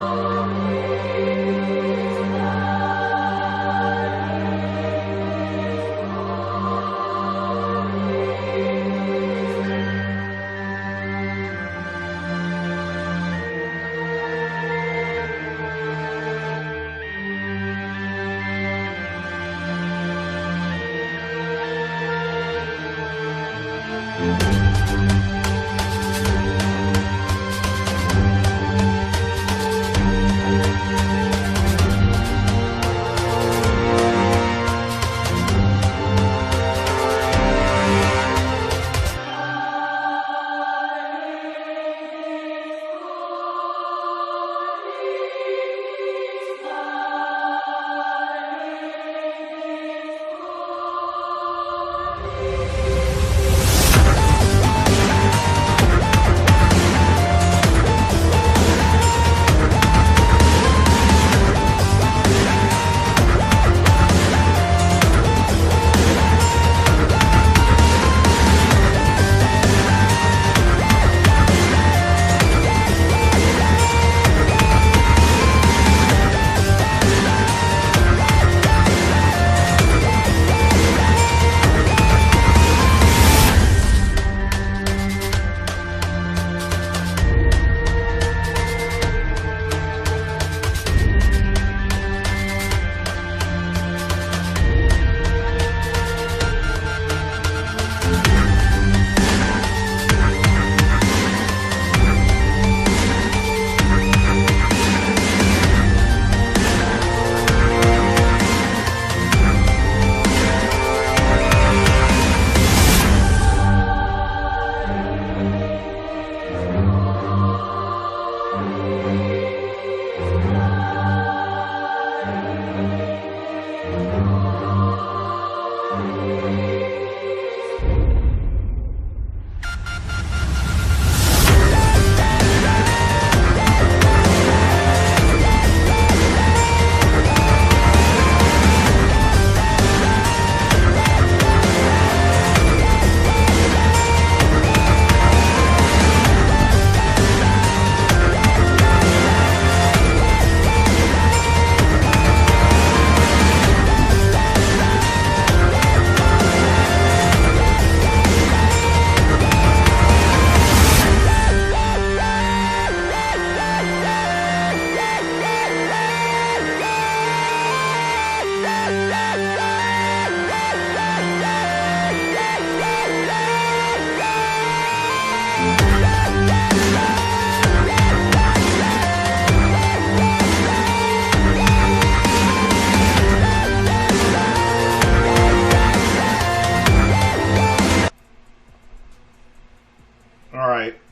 Alright,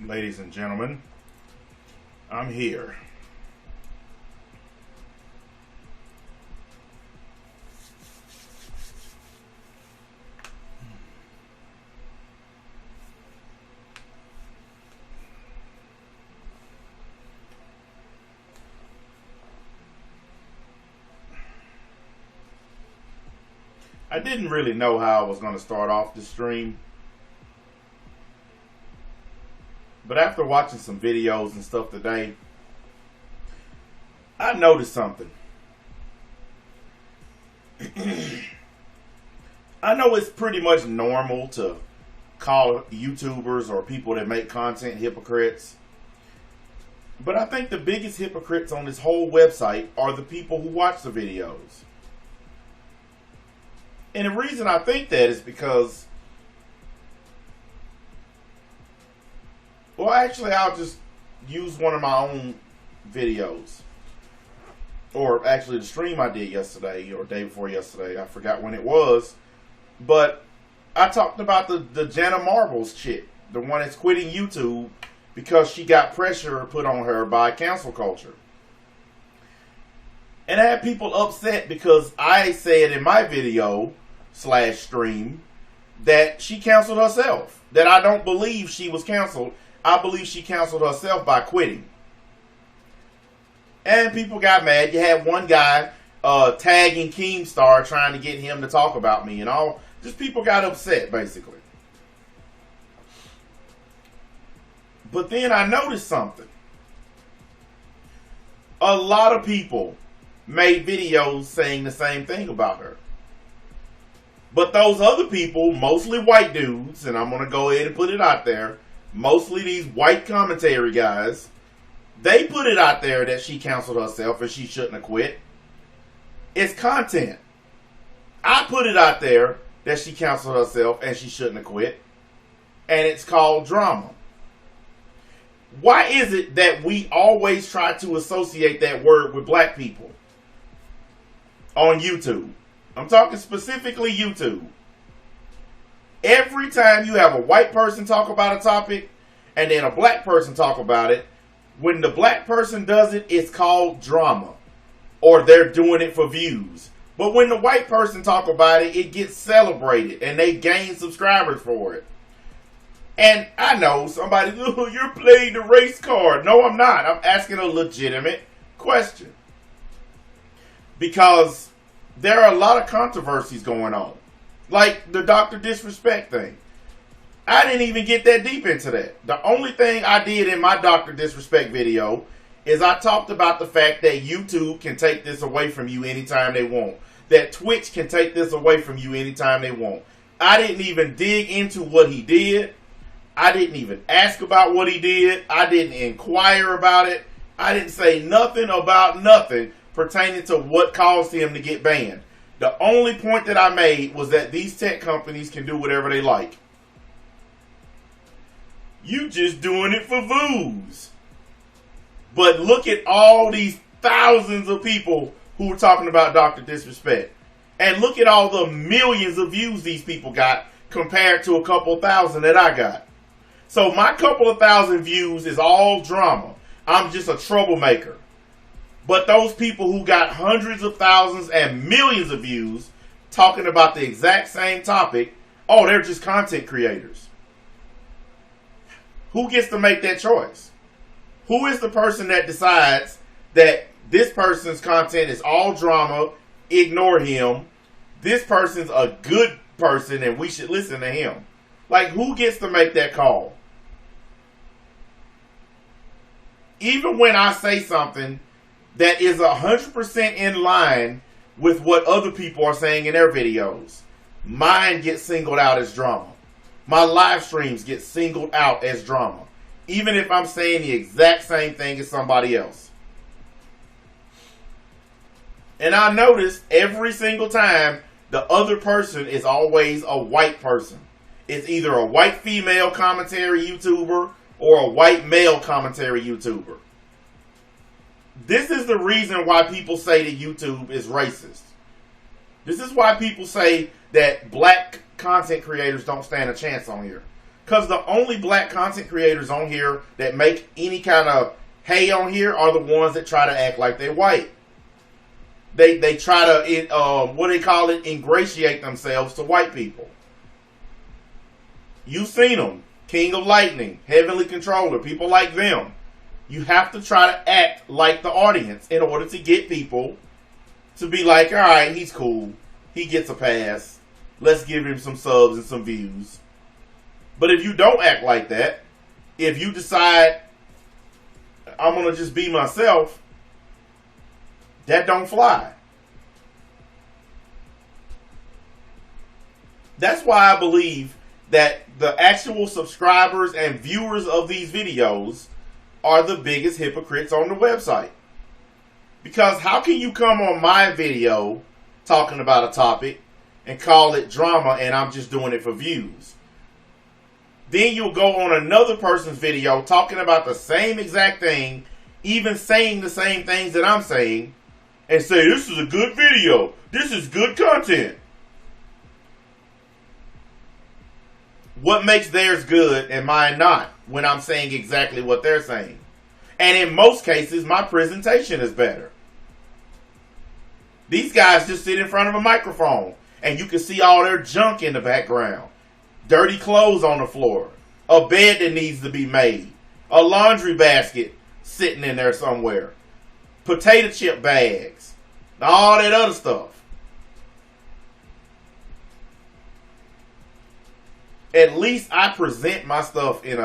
ladies and gentlemen, I'm here. I didn't really know how I was going to start off the stream. But after watching some videos and stuff today, I noticed something. I know it's pretty much normal to call YouTubers or people that make content hypocrites. But I think the biggest hypocrites on this whole website are the people who watch the videos. And the reason I think that is because, well, actually, I'll just use one of my own videos. Or actually the stream I did yesterday or day before yesterday. I forgot when it was. But I talked about the Jana Marbles chick. The one that's quitting YouTube because she got pressure put on her by cancel culture. And I had people upset because I said in my video / stream that she canceled herself. That I don't believe she was canceled. I believe she canceled herself by quitting. And people got mad. You had one guy tagging Keemstar trying to get him to talk about me and all. Just people got upset, basically. But then I noticed something. A lot of people made videos saying the same thing about her. But those other people, mostly white dudes, and I'm going to go ahead and put it out there, mostly these white commentary guys, they put it out there that she canceled herself and she shouldn't have quit. It's content. I put it out there that she canceled herself and she shouldn't have quit. And it's called drama. Why is it that we always try to associate that word with black people on YouTube? I'm talking specifically YouTube. Every time you have a white person talk about a topic and then a black person talk about it, when the black person does it, it's called drama. Or they're doing it for views. But when the white person talk about it, it gets celebrated and they gain subscribers for it. And I know somebody, oh, you're playing the race card. No, I'm not. I'm asking a legitimate question. Because there are a lot of controversies going on. Like the Dr. Disrespect thing. I didn't even get that deep into that. The only thing I did in my Dr. Disrespect video is I talked about the fact that YouTube can take this away from you anytime they want. That Twitch can take this away from you anytime they want. I didn't even dig into what he did. I didn't even ask about what he did. I didn't inquire about it. I didn't say nothing about nothing pertaining to what caused him to get banned. The only point that I made was that these tech companies can do whatever they like. You just doing it for views. But look at all these thousands of people who are talking about Dr. Disrespect. And look at all the millions of views these people got compared to a couple thousand that I got. So my couple of thousand views is all drama. I'm just a troublemaker. But those people who got hundreds of thousands and millions of views talking about the exact same topic, oh, they're just content creators. Who gets to make that choice? Who is the person that decides that this person's content is all drama, ignore him, this person's a good person and we should listen to him? Like, who gets to make that call? Even when I say something that is 100% in line with what other people are saying in their videos, mine gets singled out as drama. My live streams get singled out as drama. Even if I'm saying the exact same thing as somebody else. And I notice every single time the other person is always a white person. It's either a white female commentary YouTuber or a white male commentary YouTuber. This is the reason why people say that YouTube is racist. This is why people say that black content creators don't stand a chance on here. Because the only black content creators on here that make any kind of hay on here are the ones that try to act like they're white. They try to, what they call it, ingratiate themselves to white people. You've seen them. King of Lightning, Heavenly Controller, people like them. You have to try to act like the audience in order to get people to be like, all right, he's cool. He gets a pass. Let's give him some subs and some views. But if you don't act like that, if you decide, I'm going to just be myself, that don't fly. That's why I believe that the actual subscribers and viewers of these videos are the biggest hypocrites on the website. Because how can you come on my video talking about a topic and call it drama and I'm just doing it for views? Then you'll go on another person's video talking about the same exact thing, even saying the same things that I'm saying, and say, this is a good video. This is good content. What makes theirs good and mine not when I'm saying exactly what they're saying? And in most cases, my presentation is better. These guys just sit in front of a microphone and you can see all their junk in the background. Dirty clothes on the floor. A bed that needs to be made. A laundry basket sitting in there somewhere. Potato chip bags. All that other stuff. At least I present my stuff in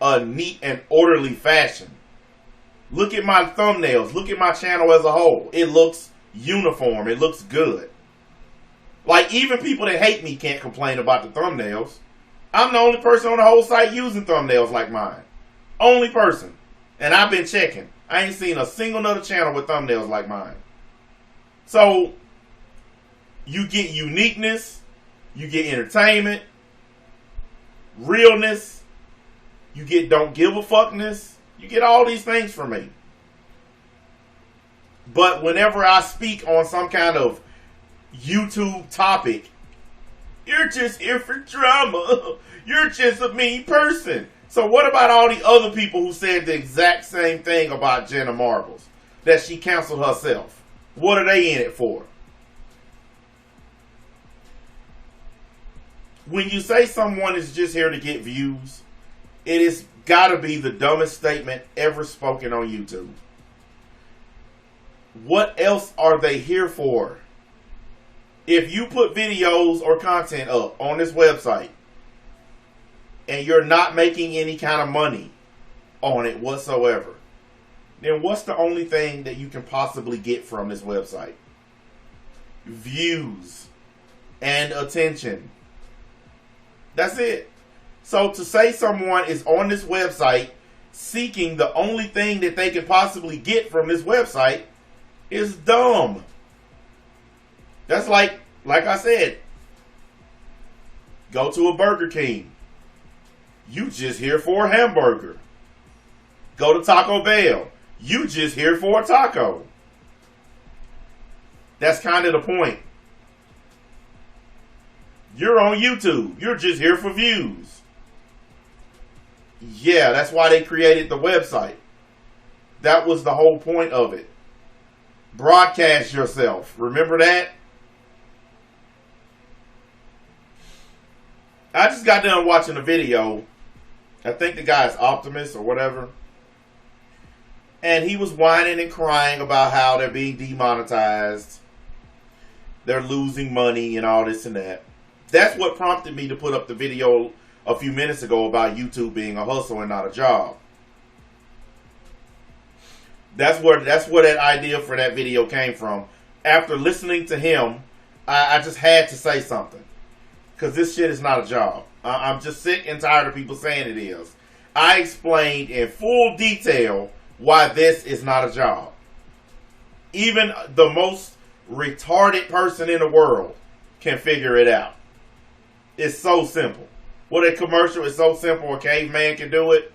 a neat and orderly fashion. Look at my thumbnails. Look at my channel as a whole. It looks uniform. It looks good. Like, even people that hate me can't complain about the thumbnails. I'm the only person on the whole site using thumbnails like mine. Only person. And I've been checking. I ain't seen a single other channel with thumbnails like mine. So, you get uniqueness. You get entertainment. Realness. You get don't give a fuckness. You get all these things from me. But whenever I speak on some kind of YouTube topic, you're just here for drama. You're just a mean person. So what about all the other people who said the exact same thing about Jenna Marbles? That she canceled herself. What are they in it for? When you say someone is just here to get views, it has got to be the dumbest statement ever spoken on YouTube. What else are they here for? If you put videos or content up on this website and you're not making any kind of money on it whatsoever, then what's the only thing that you can possibly get from this website? Views and attention. That's it. So to say someone is on this website seeking the only thing that they can possibly get from this website is dumb. That's like I said, go to a Burger King. You just here for a hamburger. Go to Taco Bell. You just here for a taco. That's kind of the point. You're on YouTube. You're just here for views. Yeah, that's why they created the website. That was the whole point of it. Broadcast yourself. Remember that? I just got done watching a video. I think the guy is Optimus or whatever. And he was whining and crying about how they're being demonetized. They're losing money and all this and that. That's what prompted me to put up the video a few minutes ago about YouTube being a hustle and not a job. That's where that idea for that video came from. After listening to him, I just had to say something. Because this shit is not a job. I'm just sick and tired of people saying it is. I explained in full detail why this is not a job. Even the most retarded person in the world can figure it out. It's so simple. What a commercial is so simple a caveman can do it.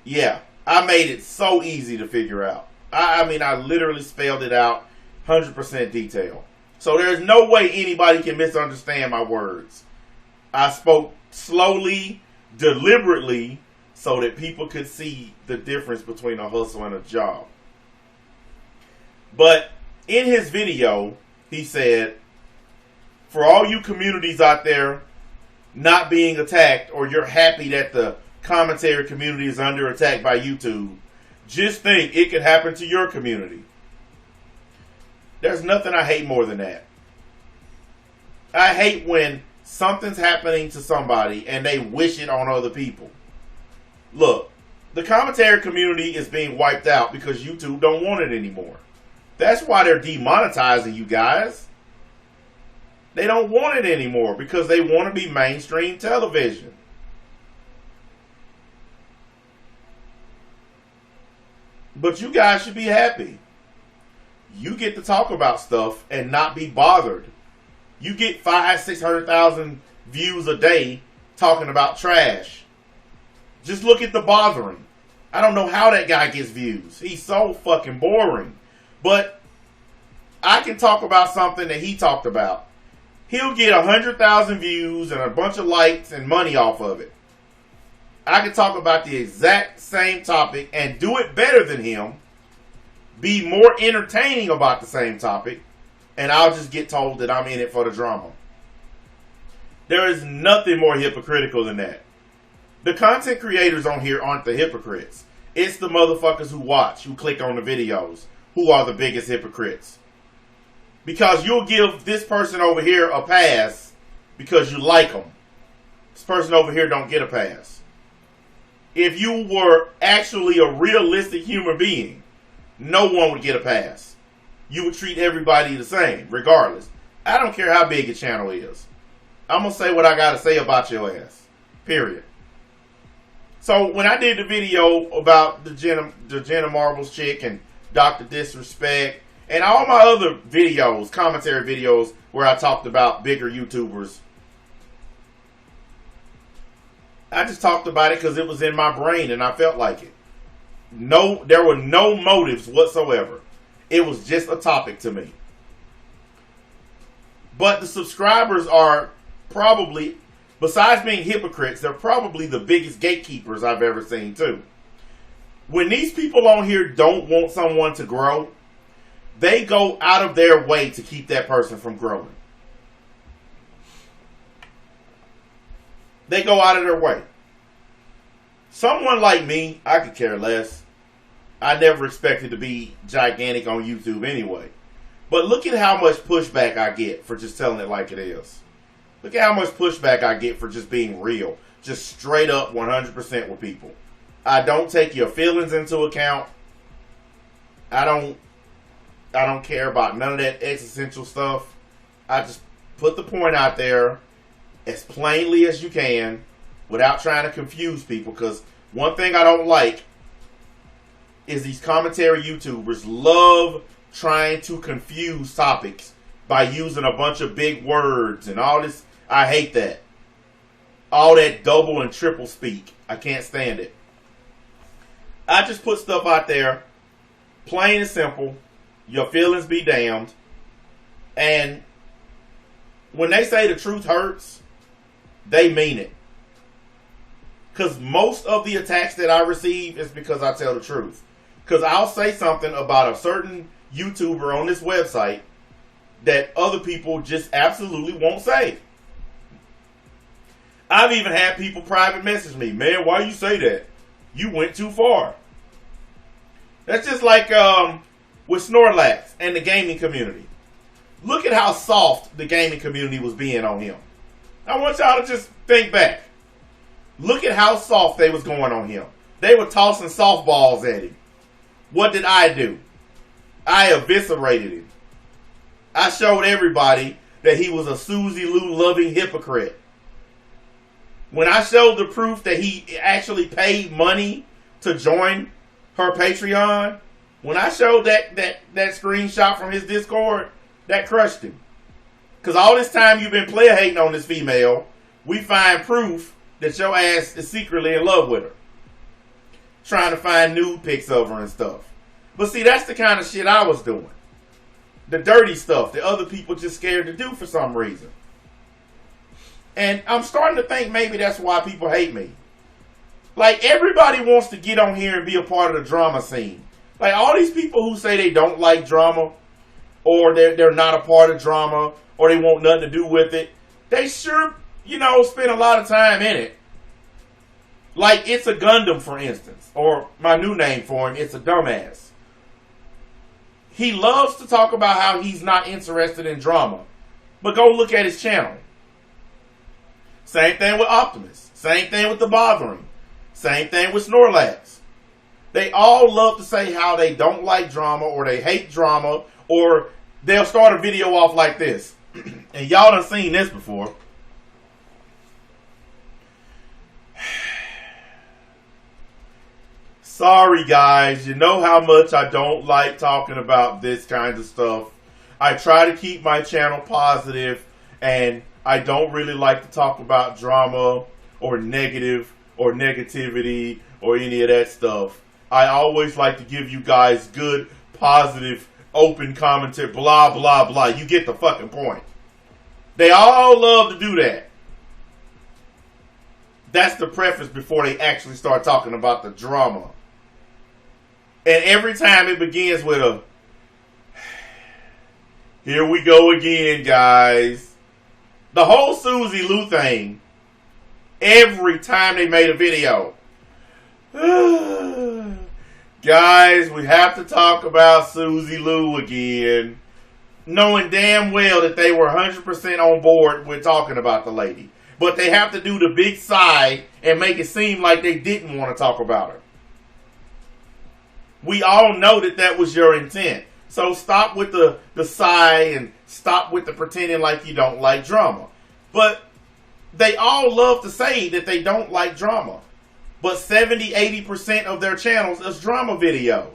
Yeah, I made it so easy to figure out. I mean, I literally spelled it out 100% detail. So there's no way anybody can misunderstand my words. I spoke slowly, deliberately, so that people could see the difference between a hustle and a job. But in his video, he said, for all you communities out there not being attacked, or you're happy that the commentary community is under attack by YouTube, just think it could happen to your community. There's nothing I hate more than that. I hate when something's happening to somebody and they wish it on other people. Look, the commentary community is being wiped out because YouTube don't want it anymore. That's why they're demonetizing you guys. They don't want it anymore because they want to be mainstream television. But you guys should be happy. You get to talk about stuff and not be bothered. You get 500,000-600,000 views a day talking about trash. Just look at the bothering. I don't know how that guy gets views. He's so fucking boring. But I can talk about something that he talked about. He'll get 100,000 views and a bunch of likes and money off of it. I can talk about the exact same topic and do it better than him, be more entertaining about the same topic, and I'll just get told that I'm in it for the drama. There is nothing more hypocritical than that. The content creators on here aren't the hypocrites. It's the motherfuckers who watch, who click on the videos, who are the biggest hypocrites. Because you'll give this person over here a pass because you like them. This person over here don't get a pass. if you were actually a realistic human being, no one would get a pass. You would treat everybody the same, regardless. I don't care how big your channel is. I'm going to say what I got to say about your ass. Period. So when I did the video about the Jenna Marbles chick and Dr. Disrespect and all my other videos, commentary videos where I talked about bigger YouTubers, I just talked about it because it was in my brain and I felt like it. No, there were no motives whatsoever. It was just a topic to me. But the subscribers are probably, besides being hypocrites, they're probably the biggest gatekeepers I've ever seen too. When these people on here don't want someone to grow, they go out of their way to keep that person from growing. They go out of their way. Someone like me, I could care less. I never expected to be gigantic on YouTube anyway. But look at how much pushback I get for just telling it like it is. Look at how much pushback I get for just being real. Just straight up 100% with people. I don't take your feelings into account. I don't care about none of that existential stuff. I just put the point out there as plainly as you can without trying to confuse people. Because one thing I don't like is these commentary YouTubers love trying to confuse topics by using a bunch of big words and all this. I hate that. All that double and triple speak. I can't stand it. I just put stuff out there, plain and simple. Your feelings be damned. And when they say the truth hurts, they mean it. Because most of the attacks that I receive is because I tell the truth. Because I'll say something about a certain YouTuber on this website that other people just absolutely won't say. I've even had people private message me, man, why you say that? You went too far. That's just like with Snorlax and the gaming community. Look at how soft the gaming community was being on him. I want y'all to just think back. Look at how soft they was going on him. They were tossing softballs at him. What did I do? I eviscerated him. I showed everybody that he was a Suzy Lou loving hypocrite. When I showed the proof that he actually paid money to join her Patreon, when I showed that screenshot from his Discord, that crushed him. Because all this time you've been player hating on this female, we find proof that your ass is secretly in love with her. Trying to find nude pics of her and stuff. But see, that's the kind of shit I was doing. The dirty stuff that other people just scared to do for some reason. And I'm starting to think maybe that's why people hate me. Like, everybody wants to get on here and be a part of the drama scene. Like, all these people who say they don't like drama, or they're not a part of drama, or they want nothing to do with it, they sure, spend a lot of time in it. Like, It's a Gundam, for instance. Or my new name for him, It's a Dumbass. He loves to talk about how he's not interested in drama. But go look at his channel. Same thing with Optimus. Same thing with The Bothering. Same thing with Snorlax. They all love to say how they don't like drama or they hate drama, or they'll start a video off like this. And y'all done seen this before. Sorry guys, you know how much I don't like talking about this kind of stuff. I try to keep my channel positive, and I don't really like to talk about drama or negativity or any of that stuff. I always like to give you guys good, positive, open commentary, blah, blah, blah. You get the fucking point. They all love to do that. That's the preface before they actually start talking about the drama. And every time it begins with a, here we go again, guys. The whole Suzy Lou thing, every time they made a video, guys, we have to talk about Suzy Lou again. Knowing damn well that they were 100% on board with talking about the lady. But they have to do the big sigh and make it seem like they didn't want to talk about her. We all know that that was your intent. So stop with the sigh and stop with the pretending like you don't like drama. But they all love to say that they don't like drama. But 70-80% of their channels is drama videos.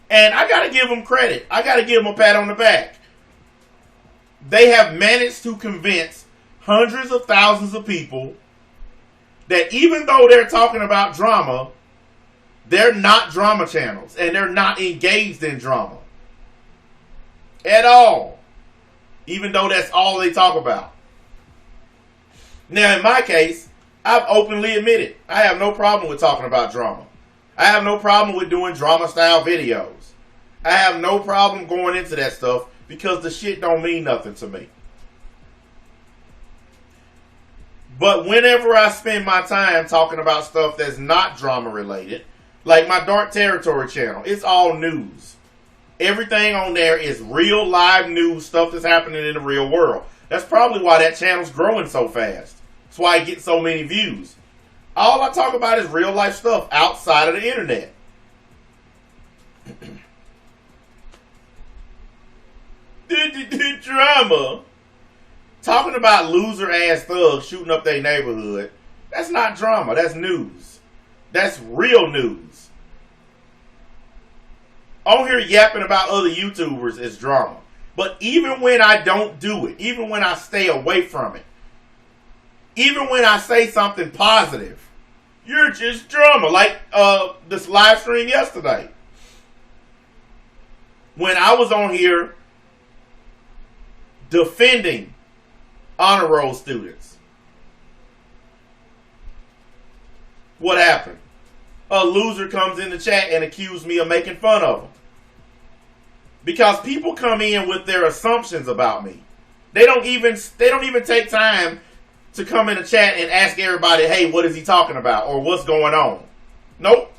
And I got to give them credit. I got to give them a pat on the back. They have managed to convince hundreds of thousands of people that even though they're talking about drama, they're not drama channels and they're not engaged in drama at all, even though that's all they talk about. Now, in my case, I've openly admitted I have no problem with talking about drama. I have no problem with doing drama style videos. I have no problem going into that stuff because the shit don't mean nothing to me. But whenever I spend my time talking about stuff that's not drama related, like my Dark Territory channel, it's all news. Everything on there is real live news, stuff that's happening in the real world. That's probably why that channel's growing so fast. That's why it gets so many views. All I talk about is real life stuff outside of the internet. Drama. Talking about loser ass thugs shooting up their neighborhood. That's not drama. That's news. That's real news. On here yapping about other YouTubers is drama. But even when I don't do it, even when I stay away from it, even when I say something positive, you're just drama. Like this live stream yesterday. When I was on here defending honor roll students, what happened? A loser comes in the chat and accuses me of making fun of them. Because people come in with their assumptions about me. They don't even take time to come in the chat and ask everybody, hey, what is he talking about? Or what's going on? Nope.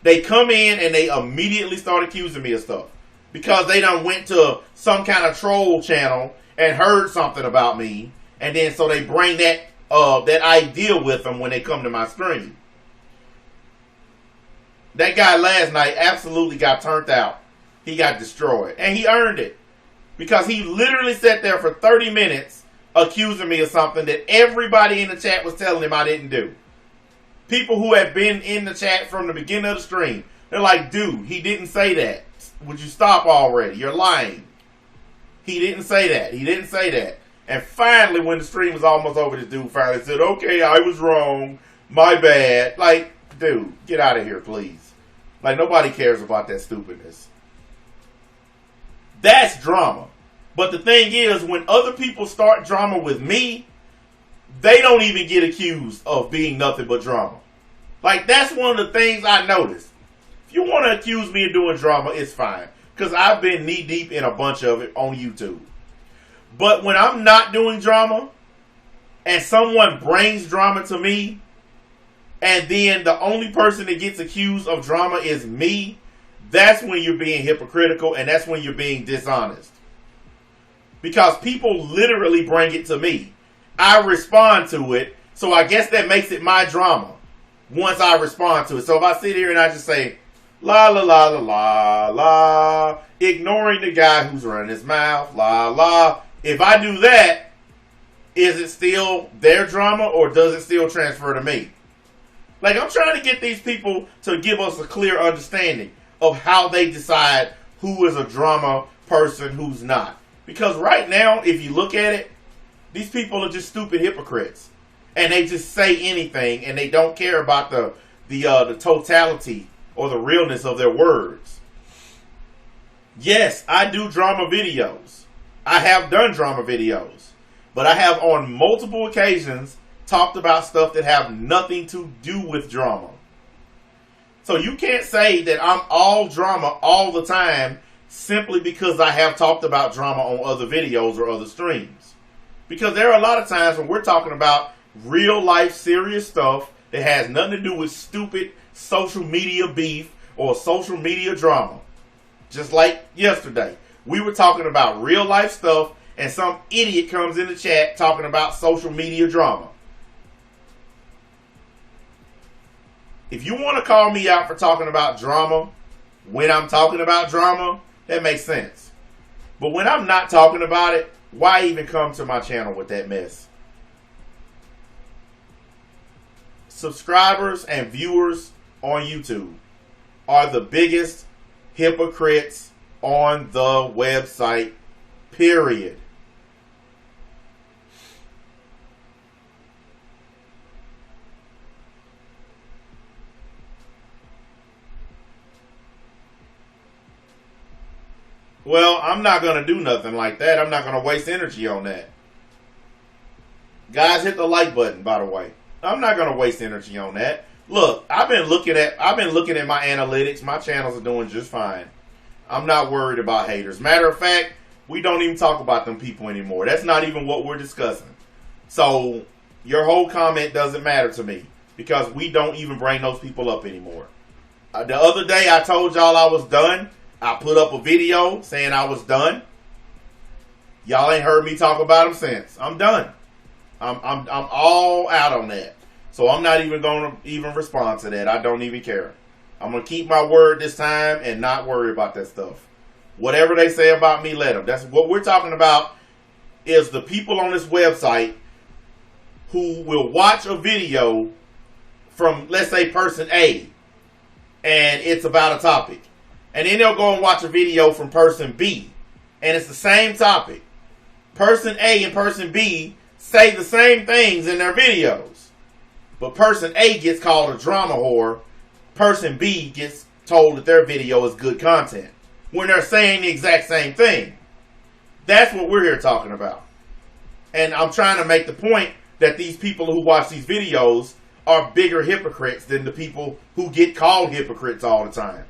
They come in and they immediately start accusing me of stuff. Because they done went to some kind of troll channel and heard something about me. And then so they bring that idea with them when they come to my stream. That guy last night absolutely got turned out. He got destroyed. And he earned it. Because he literally sat there for 30 minutes accusing me of something that everybody in the chat was telling him I didn't do. People who have been in the chat from the beginning of the stream. They're like, dude, he didn't say that. Would you stop already? You're lying. He didn't say that. He didn't say that. And finally, when the stream was almost over, this dude finally said, okay, I was wrong. My bad. Like, dude, get out of here, please. Like, nobody cares about that stupidness. That's drama. But the thing is, when other people start drama with me, they don't even get accused of being nothing but drama. Like, that's one of the things I noticed. If you want to accuse me of doing drama, it's fine. Because I've been knee deep in a bunch of it on YouTube. But when I'm not doing drama, and someone brings drama to me, and then the only person that gets accused of drama is me, that's when you're being hypocritical, and that's when you're being dishonest. Because people literally bring it to me. I respond to it, so I guess that makes it my drama once I respond to it. So if I sit here and I just say, la la la la la la, ignoring the guy who's running his mouth, la la. If I do that, is it still their drama or does it still transfer to me? Like, I'm trying to get these people to give us a clear understanding of how they decide who is a drama person, who's not. Because right now, if you look at it, these people are just stupid hypocrites. And they just say anything and they don't care about the totality or the realness of their words. Yes, I do drama videos. I have done drama videos. But I have on multiple occasions talked about stuff that have nothing to do with drama. So you can't say that I'm all drama all the time simply because I have talked about drama on other videos or other streams. Because there are a lot of times when we're talking about real life serious stuff that has nothing to do with stupid social media beef or social media drama. Just like yesterday. We were talking about real life stuff and some idiot comes in the chat talking about social media drama. If you want to call me out for talking about drama when I'm talking about drama, that makes sense. But when I'm not talking about it, why even come to my channel with that mess? Subscribers and viewers on YouTube are the biggest hypocrites on the website, period. Well, I'm not going to do nothing like that. I'm not going to waste energy on that. Guys, hit the like button, by the way. I'm not going to waste energy on that. Look, I've been looking at my analytics. My channels are doing just fine. I'm not worried about haters. Matter of fact, we don't even talk about them people anymore. That's not even what we're discussing. So, your whole comment doesn't matter to me because we don't even bring those people up anymore. The other day, I told y'all I was done. I put up a video saying I was done. Y'all ain't heard me talk about them since. I'm done. I'm all out on that. So I'm not even going to even respond to that. I don't even care. I'm going to keep my word this time and not worry about that stuff. Whatever they say about me, let them. That's what we're talking about, is the people on this website who will watch a video from, let's say, person A, and it's about a topic. And then they'll go and watch a video from person B, and it's the same topic. Person A and person B say the same things in their videos. But person A gets called a drama whore. Person B gets told that their video is good content when they're saying the exact same thing. That's what we're here talking about. And I'm trying to make the point that these people who watch these videos are bigger hypocrites than the people who get called hypocrites all the time.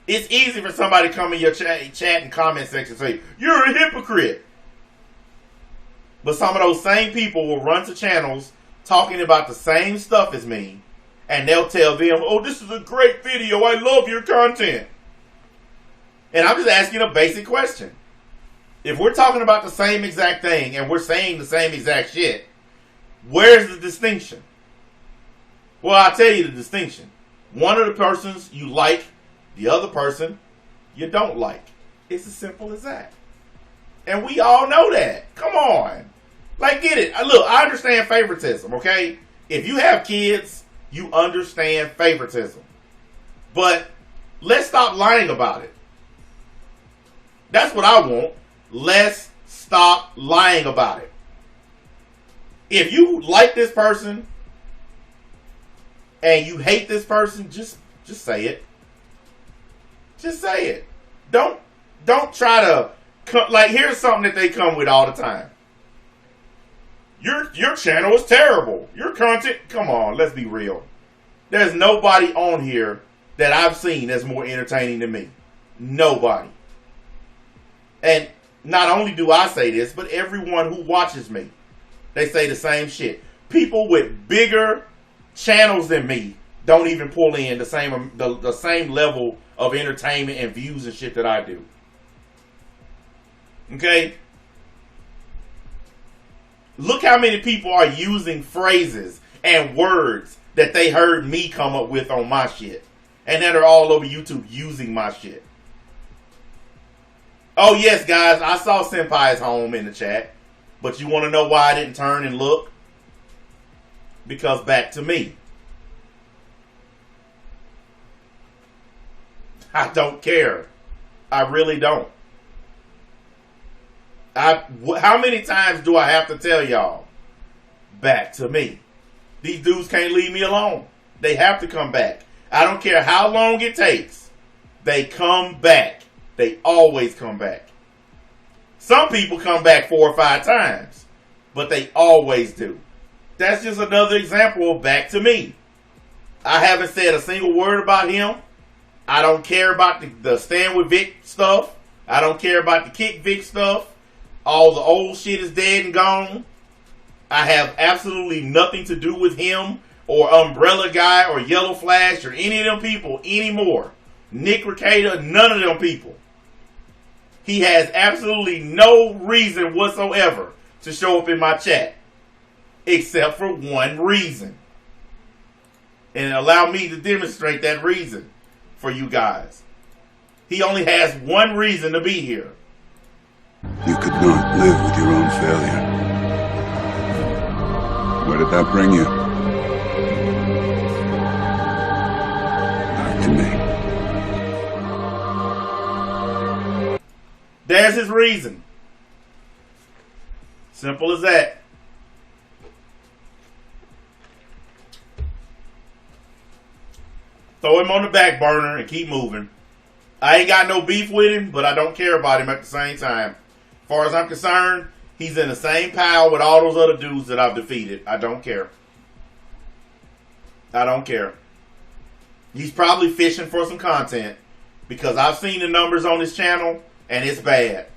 It's easy for somebody to come in your chat and comment section and say, you're a hypocrite. But some of those same people will run to channels talking about the same stuff as me, and they'll tell them, oh, this is a great video. I love your content. And I'm just asking a basic question. If we're talking about the same exact thing and we're saying the same exact shit, where's the distinction? Well, I'll tell you the distinction. One of the persons you like, the other person you don't like. It's as simple as that. And we all know that. Come on. Like, get it. Look, I understand favoritism, okay? If you have kids, you understand favoritism. But let's stop lying about it. That's what I want. Let's stop lying about it. If you like this person and you hate this person, just say it. Just say it. Don't try to like, here's something that they come with all the time. Your channel is terrible. Your content, come on, let's be real. There's nobody on here that I've seen that's more entertaining than me. Nobody. And not only do I say this, but everyone who watches me, they say the same shit. People with bigger channels than me don't even pull in the same level of entertainment and views and shit that I do. Okay? Look how many people are using phrases and words that they heard me come up with on my shit. And that are all over YouTube using my shit. Oh yes, guys, I saw Senpai's home in the chat. But you want to know why I didn't turn and look? Because back to me. I don't care. I really don't. How many times do I have to tell y'all? Back to me. These dudes can't leave me alone. They have to come back. I don't care how long it takes. They come back. They always come back. Some people come back 4 or 5 times, but they always do. That's just another example of back to me. I haven't said a single word about him. I don't care about the Stand With Vic stuff. I don't care about the Kick Vic stuff. All the old shit is dead and gone. I have absolutely nothing to do with him or Umbrella Guy or Yellow Flash or any of them people anymore. Nick Recator, none of them people. He has absolutely no reason whatsoever to show up in my chat. Except for one reason. And allow me to demonstrate that reason for you guys. He only has one reason to be here. You could not live with your own failure. Where did that bring you? Back to me. There's his reason. Simple as that. Throw him on the back burner and keep moving. I ain't got no beef with him, but I don't care about him at the same time. As far as I'm concerned, he's in the same pile with all those other dudes that I've defeated. I don't care. I don't care. He's probably fishing for some content because I've seen the numbers on his channel and it's bad.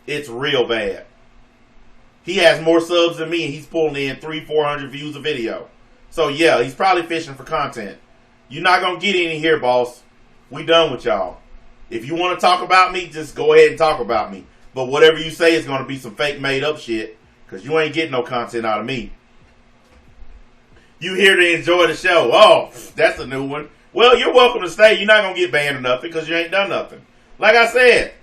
It's real bad. He has more subs than me and he's pulling in 300-400 views a video. So yeah, he's probably fishing for content. You're not going to get any here, boss. We done with y'all. If you want to talk about me, just go ahead and talk about me. But whatever you say is going to be some fake made up shit. Because you ain't getting no content out of me. You here to enjoy the show. Oh, that's a new one. Well, you're welcome to stay. You're not going to get banned or nothing because you ain't done nothing. Like I said,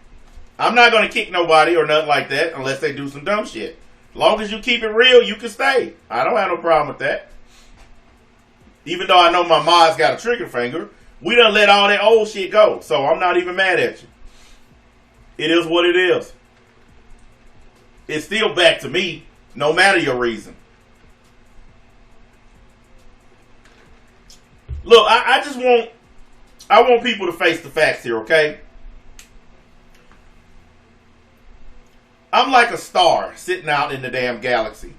I'm not going to kick nobody or nothing like that unless they do some dumb shit. As long as you keep it real, you can stay. I don't have no problem with that. Even though I know my mod's got a trigger finger, we done let all that old shit go. So I'm not even mad at you. It is what it is. It's still back to me, no matter your reason. Look, I want people to face the facts here, okay? I'm like a star sitting out in the damn galaxy.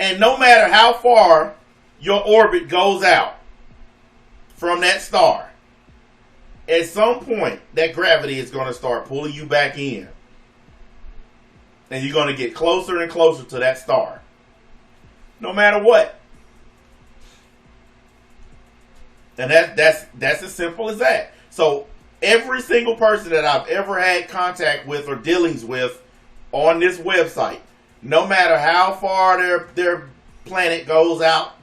And no matter how far your orbit goes out from that star, at some point, that gravity is going to start pulling you back in. And you're going to get closer and closer to that star. No matter what. And that's as simple as that. So, every single person that I've ever had contact with or dealings with on this website, no matter how far their planet goes out,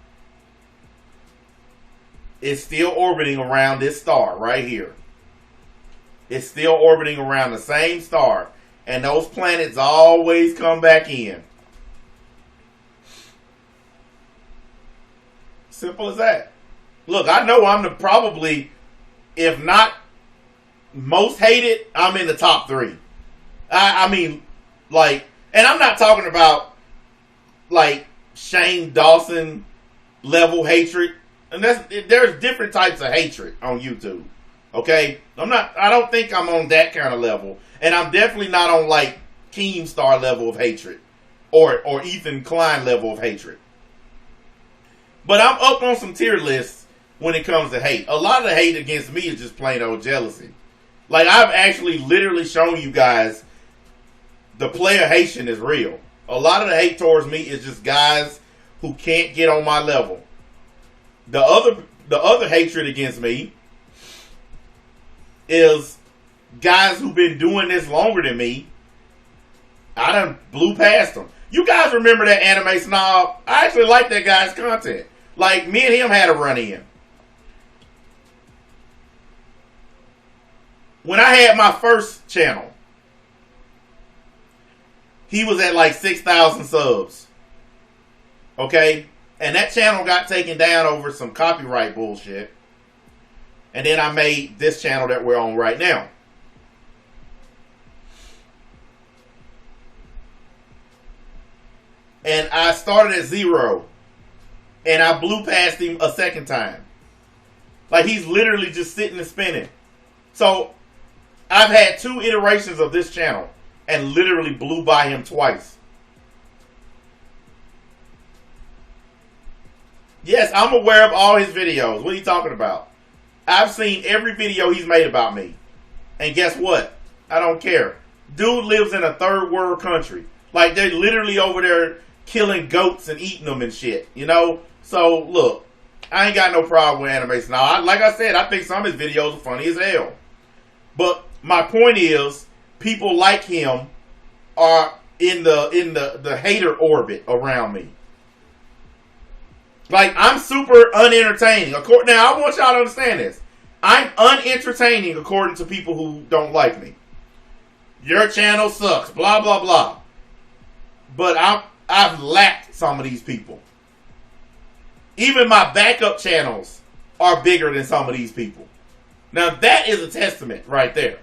it's still orbiting around this star right here. It's still orbiting around the same star. And those planets always come back in. Simple as that. Look, I know I'm probably, if not most hated, I'm in the top 3. I mean, like, and I'm not talking about, like, Shane Dawson level hatred. And there's different types of hatred on YouTube. Okay? I don't think I'm on that kind of level. And I'm definitely not on, like, Keemstar level of hatred. Or Ethan Klein level of hatred. But I'm up on some tier lists when it comes to hate. A lot of the hate against me is just plain old jealousy. Like, I've actually literally shown you guys the player Haitian is real. A lot of the hate towards me is just guys who can't get on my level. The other hatred against me is guys who've been doing this longer than me. I done blew past them. You guys remember that Anime Snob? I actually like that guy's content. Like, me and him had a run-in. When I had my first channel, he was at like 6,000 subs. Okay? And that channel got taken down over some copyright bullshit. And then I made this channel that we're on right now. And I started at 0. And I blew past him a second time. Like, he's literally just sitting and spinning. So, I've had 2 iterations of this channel. And literally blew by him twice. Yes, I'm aware of all his videos. What are you talking about? I've seen every video he's made about me. And guess what? I don't care. Dude lives in a third world country. Like, they're literally over there killing goats and eating them and shit. You know? So, look. I ain't got no problem with animation. Now, like I said, I think some of his videos are funny as hell. But my point is, people like him are in the hater orbit around me. Like, I'm super unentertaining. Now, I want y'all to understand this. I'm unentertaining according to people who don't like me. Your channel sucks, blah, blah, blah. But I've lapped some of these people. Even my backup channels are bigger than some of these people. Now, that is a testament right there.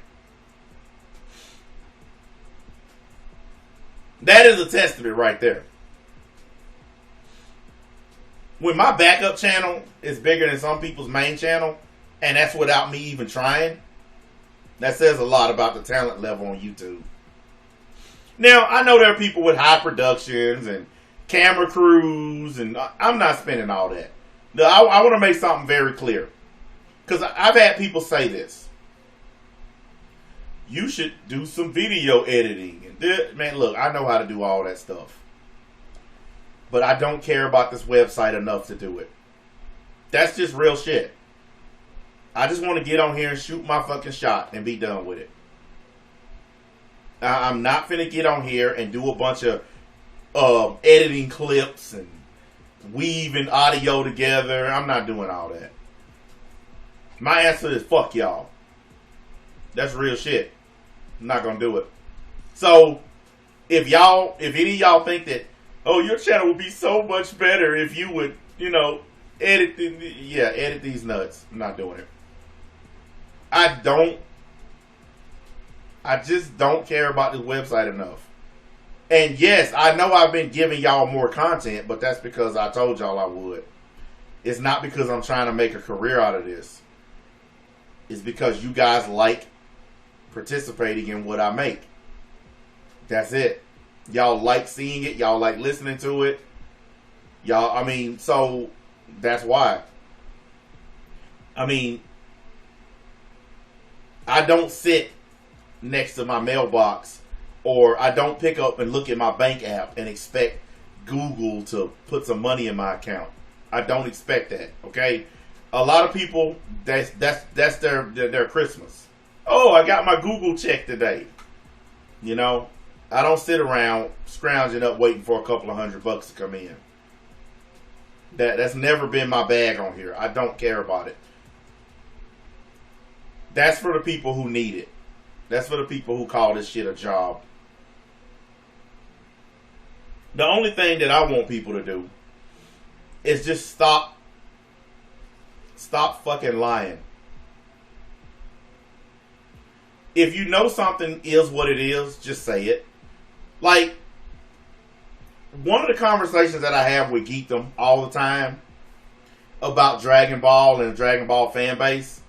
That is a testament right there. When my backup channel is bigger than some people's main channel, and that's without me even trying, that says a lot about the talent level on YouTube. Now, I know there are people with high productions and camera crews, and I'm not spending all that. No, I want to make something very clear. Because I've had people say this. You should do some video editing. And man, look, I know how to do all that stuff. But I don't care about this website enough to do it. That's just real shit. I just want to get on here and shoot my fucking shot and be done with it. I'm not finna get on here and do a bunch of editing clips and weaving audio together. I'm not doing all that. My answer is fuck y'all. That's real shit. I'm not gonna do it. So, if any of y'all think that, oh, your channel would be so much better if you would, edit these nuts. I'm not doing it. I just don't care about this website enough. And yes, I know I've been giving y'all more content, but that's because I told y'all I would. It's not because I'm trying to make a career out of this. It's because you guys like participating in what I make. That's it. Y'all like seeing it. Y'all like listening to it. So that's why. I don't sit next to my mailbox, or I don't pick up and look at my bank app and expect Google to put some money in my account. I don't expect that, okay? A lot of people, that's their Christmas. Oh, I got my Google check today. I don't sit around scrounging up waiting for a couple of $100 to come in. That's never been my bag on here. I don't care about it. That's for the people who need it. That's for the people who call this shit a job. The only thing that I want people to do is just stop fucking lying. If you know something is what it is, just say it. Like, one of the conversations that I have with Geekdom all the time about Dragon Ball and the Dragon Ball fan base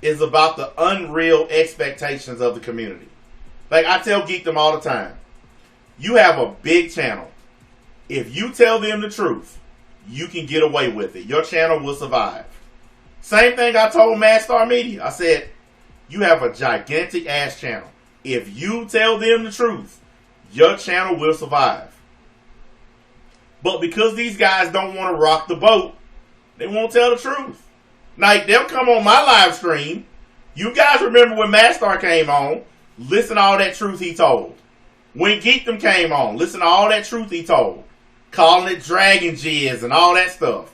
is about the unreal expectations of the community. Like, I tell Geekdom all the time, you have a big channel. If you tell them the truth, you can get away with it. Your channel will survive. Same thing I told Madstar Media. I said, you have a gigantic ass channel. If you tell them the truth, your channel will survive. But because these guys don't want to rock the boat, they won't tell the truth. Like, they'll come on my live stream. You guys remember when Madstar came on, listen to all that truth he told. When Geekdom came on, listen to all that truth he told. Calling it Dragon Jizz and all that stuff.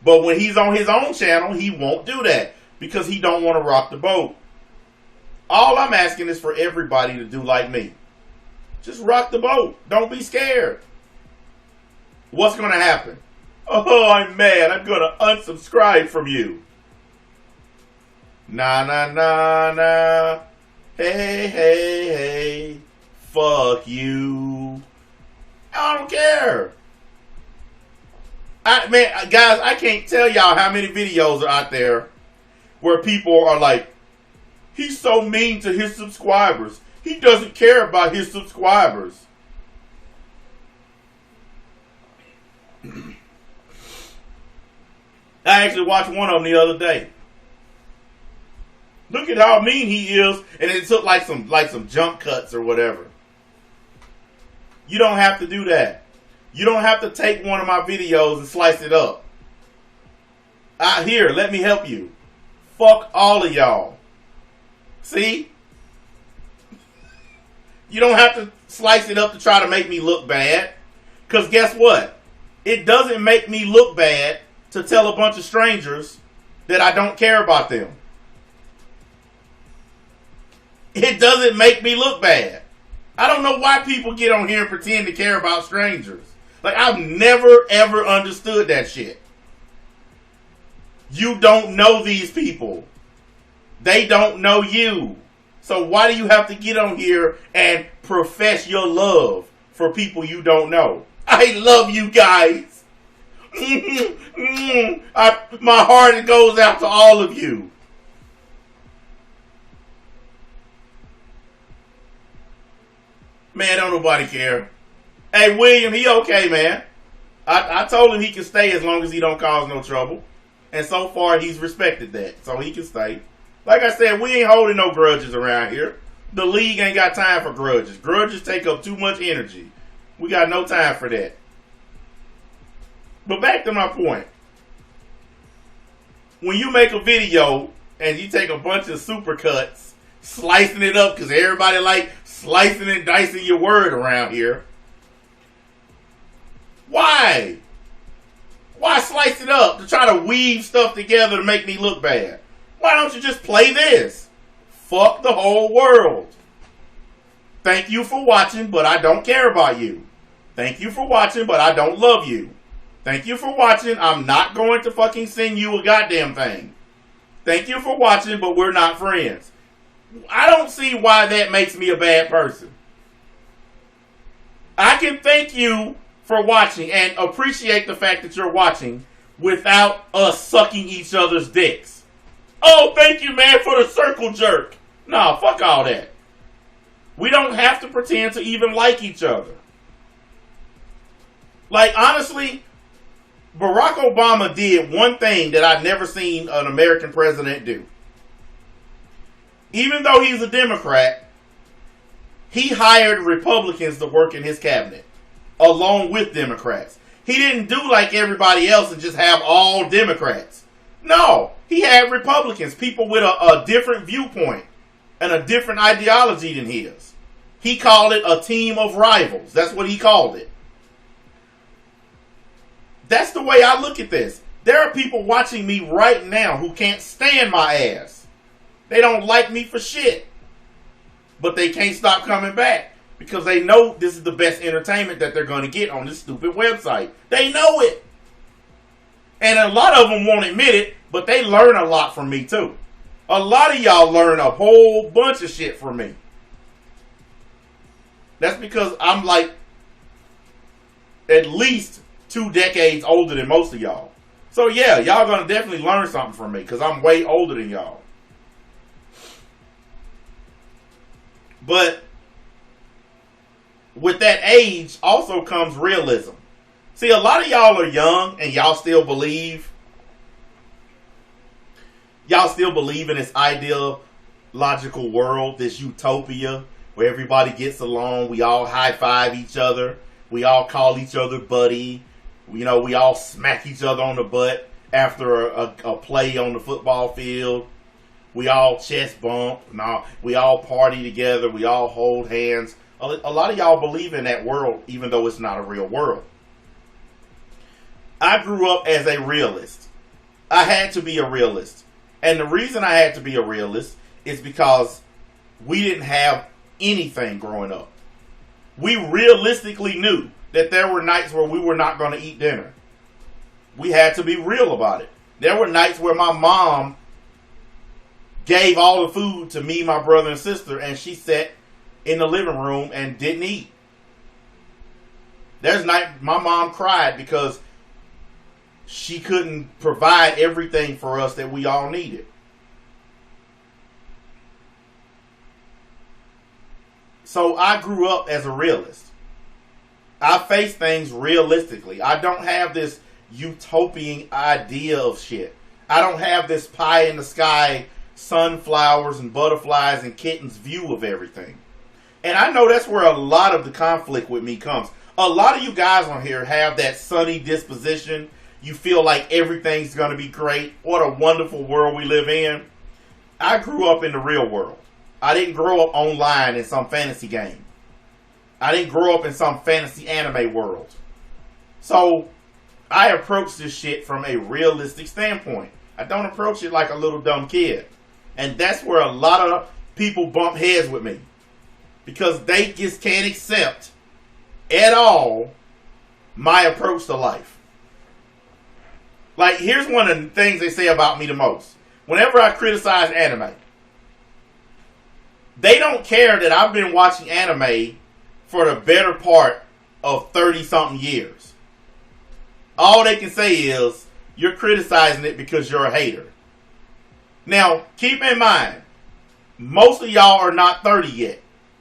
But when he's on his own channel, he won't do that because he don't want to rock the boat. All I'm asking is for everybody to do like me. Just rock the boat. Don't be scared. What's going to happen? Oh, I'm mad. I'm going to unsubscribe from you. Nah, nah, nah, nah. Hey, hey, hey. Fuck you. I don't care. Guys, I can't tell y'all how many videos are out there where people are like, he's so mean to his subscribers. He doesn't care about his subscribers. I actually watched one of them the other day. Look at how mean he is, and it took like some jump cuts or whatever. You don't have to do that. You don't have to take one of my videos and slice it up. Here, let me help you. Fuck all of y'all. See? You don't have to slice it up to try to make me look bad. Because guess what? It doesn't make me look bad to tell a bunch of strangers that I don't care about them. It doesn't make me look bad. I don't know why people get on here and pretend to care about strangers. Like, I've never, ever understood that shit. You don't know these people. They don't know you. So why do you have to get on here and profess your love for people you don't know? I love you guys. My heart goes out to all of you. Man, don't nobody care. Hey, William, he okay, man. I told him he can stay as long as he don't cause no trouble. And so far, he's respected that. So he can stay. Like I said, we ain't holding no grudges around here. The league ain't got time for grudges. Grudges take up too much energy. We got no time for that. But back to my point. When you make a video and you take a bunch of supercuts, slicing it up, because everybody like slicing and dicing your word around here. Why? Why slice it up to try to weave stuff together to make me look bad? Why don't you just play this? Fuck the whole world. Thank you for watching, but I don't care about you. Thank you for watching, but I don't love you. Thank you for watching. I'm not going to fucking send you a goddamn thing. Thank you for watching, but we're not friends. I don't see why that makes me a bad person. I can thank you for watching and appreciate the fact that you're watching without us sucking each other's dicks. Oh, thank you, man, for the circle jerk. Nah, fuck all that. We don't have to pretend to even like each other. Like, honestly, Barack Obama did one thing that I've never seen an American president do. Even though he's a Democrat, he hired Republicans to work in his cabinet, along with Democrats. He didn't do like everybody else and just have all Democrats. No, he had Republicans, people with a different viewpoint and a different ideology than his. He called it a team of rivals. That's what he called it. That's the way I look at this. There are people watching me right now who can't stand my ass. They don't like me for shit. But they can't stop coming back because they know this is the best entertainment that they're going to get on this stupid website. They know it. And a lot of them won't admit it, but they learn a lot from me too. A lot of y'all learn a whole bunch of shit from me. That's because I'm like at least 2 decades older than most of y'all. So yeah, y'all gonna definitely learn something from me because I'm way older than y'all. But with that age also comes realism. See, a lot of y'all are young and y'all still believe in this ideological world, this utopia where everybody gets along, we all high five each other, we all call each other buddy, we all smack each other on the butt after a play on the football field. We all chest bump. We all party together. We all hold hands. A lot of y'all believe in that world, even though it's not a real world. I grew up as a realist. I had to be a realist. And the reason I had to be a realist is because we didn't have anything growing up. We realistically knew that there were nights where we were not going to eat dinner. We had to be real about it. There were nights where my mom gave all the food to me, my brother, and sister, and she sat in the living room and didn't eat. There's night my mom cried because she couldn't provide everything for us that we all needed. So I grew up as a realist. I face things realistically. I don't have this utopian idea of shit. I don't have this pie in the sky, sunflowers and butterflies and kittens view of everything. And I know that's where a lot of the conflict with me comes. a lot of you guys on here have that sunny disposition. You feel like everything's going to be great. What a wonderful world we live in. I grew up in the real world. I didn't grow up online in some fantasy game. I didn't grow up in some fantasy anime world. So I approach this shit from a realistic standpoint. I don't approach it like a little dumb kid. And that's where a lot of people bump heads with me. Because they just can't accept at all my approach to life. Like, here's one of the things they say about me the most. Whenever I criticize anime, they don't care that I've been watching anime for the better part of 30-something years. All they can say is, you're criticizing it because you're a hater. Now, keep in mind, most of y'all are not 30 yet.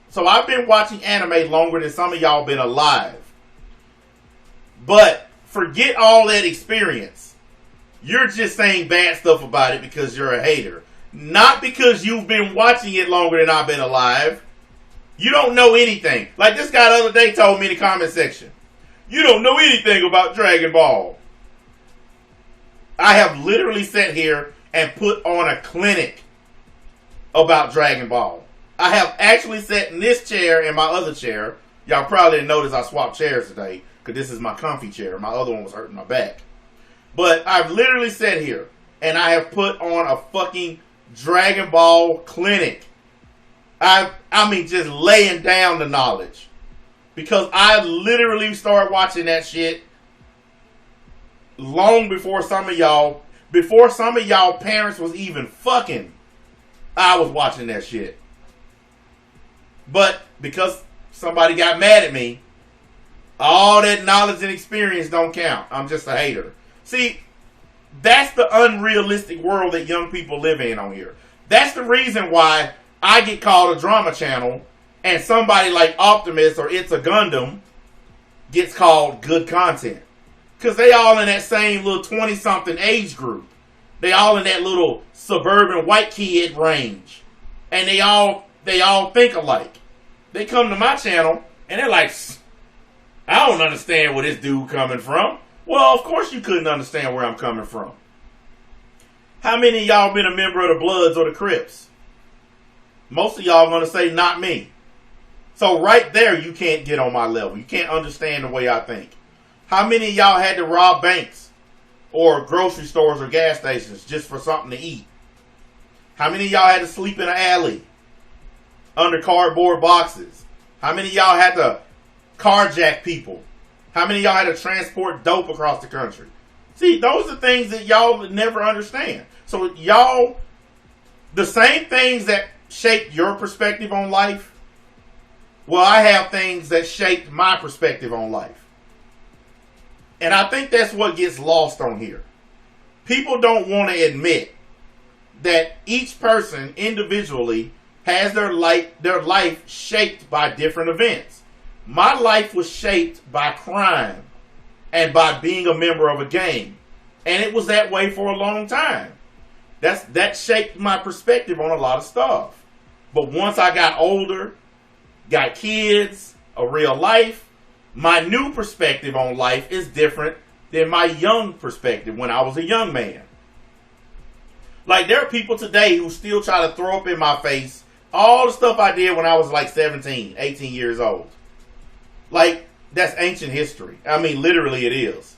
So I've been watching anime longer than some of y'all been alive. But forget all that experience. You're just saying bad stuff about it because you're a hater. Not because you've been watching it longer than I've been alive. You don't know anything. Like this guy the other day told me in the comment section. You don't know anything about Dragon Ball. I have literally sat here and put on a clinic about Dragon Ball. I have actually sat in this chair and my other chair. Y'all probably didn't notice I swapped chairs today because this is my comfy chair. My other one was hurting my back. But I've literally sat here and I have put on a fucking Dragon Ball clinic. I mean, just laying down the knowledge. Because I literally started watching that shit long before some of y'all parents was even fucking. I was watching that shit. But because somebody got mad at me, all that knowledge and experience don't count. I'm just a hater. See, that's the unrealistic world that young people live in on here. That's the reason why I get called a drama channel and somebody like Optimus or It's a Gundam gets called good content. Because they all in that same little 20-something age group. They all in that little suburban white kid range. And they all think alike. They come to my channel and they're like, I don't understand where this dude coming from. Well, of course you couldn't understand where I'm coming from. How many of y'all been a member of the Bloods or the Crips? Most of y'all going to say, not me. So right there, you can't get on my level. You can't understand the way I think. How many of y'all had to rob banks or grocery stores or gas stations just for something to eat? How many of y'all had to sleep in an alley under cardboard boxes? How many of y'all had to carjack people? How many of y'all had to transport dope across the country? See, those are things that y'all never understand. So y'all, the same things that shaped your perspective on life, well, I have things that shaped my perspective on life. And I think that's what gets lost on here. People don't want to admit that each person individually has their life shaped by different events. My life was shaped by crime and by being a member of a gang. And it was that way for a long time. That shaped my perspective on a lot of stuff. But once I got older, got kids, a real life, my new perspective on life is different than my young perspective when I was a young man. Like, there are people today who still try to throw up in my face all the stuff I did when I was like 17, 18 years old. Like, that's ancient history. I mean, literally it is.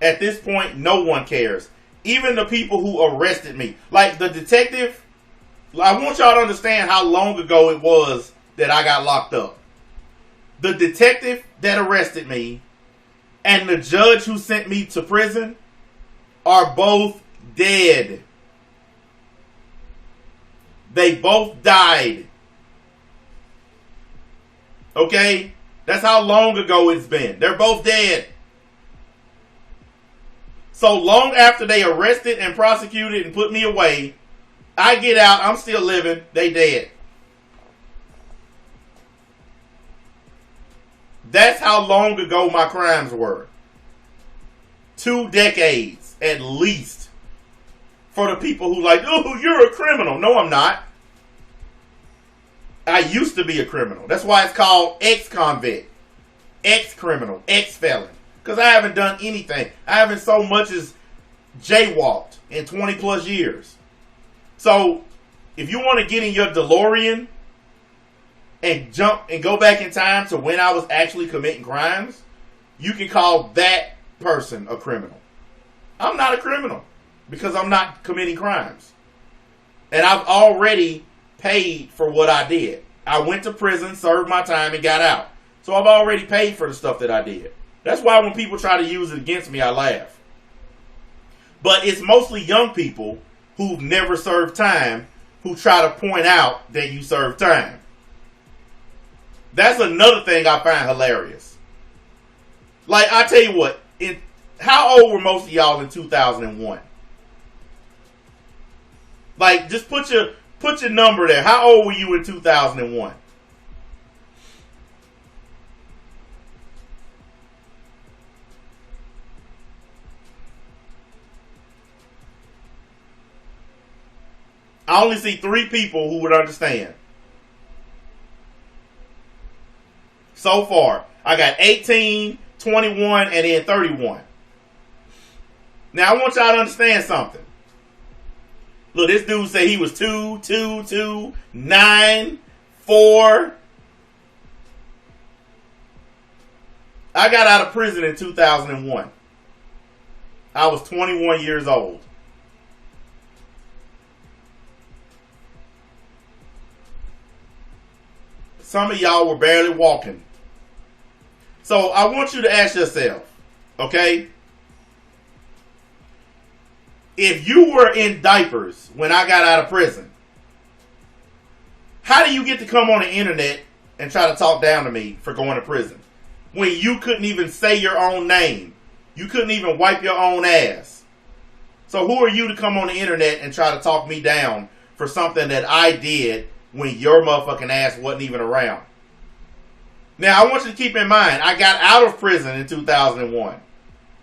At this point, no one cares. Even the people who arrested me. Like, the detective, I want y'all to understand how long ago it was that I got locked up. The detective that arrested me and the judge who sent me to prison are both dead. They both died. Okay? That's how long ago it's been. They're both dead. So long after they arrested and prosecuted and put me away, I get out, I'm still living, they dead. That's how long ago my crimes were. 2 decades, at least. For the people who like, oh, you're a criminal. No, I'm not. I used to be a criminal. That's why it's called ex-convict. ex-criminal, ex-felon. Because I haven't done anything. I haven't so much as jaywalked in 20 plus years. So, if you want to get in your DeLorean and jump and go back in time to when I was actually committing crimes, you can call that person a criminal. I'm not a criminal because I'm not committing crimes. And I've already paid for what I did. I went to prison, served my time, and got out. So I've already paid for the stuff that I did. That's why when people try to use it against me, I laugh. But it's mostly young people who've never served time who try to point out that you served time. That's another thing I find hilarious. Like, I tell you what, how old were most of y'all in 2001? Like, just put your number there. How old were you in 2001? I only see 3 people who would understand. So far, I got 18, 21, and then 31. Now, I want y'all to understand something. Look, this dude said he was 2, 2, 2, 9, 4. I got out of prison in 2001. I was 21 years old. Some of y'all were barely walking. So I want you to ask yourself, okay? If you were in diapers when I got out of prison, how do you get to come on the internet and try to talk down to me for going to prison? When you couldn't even say your own name. You couldn't even wipe your own ass. So who are you to come on the internet and try to talk me down for something that I did when your motherfucking ass wasn't even around? Now, I want you to keep in mind, I got out of prison in 2001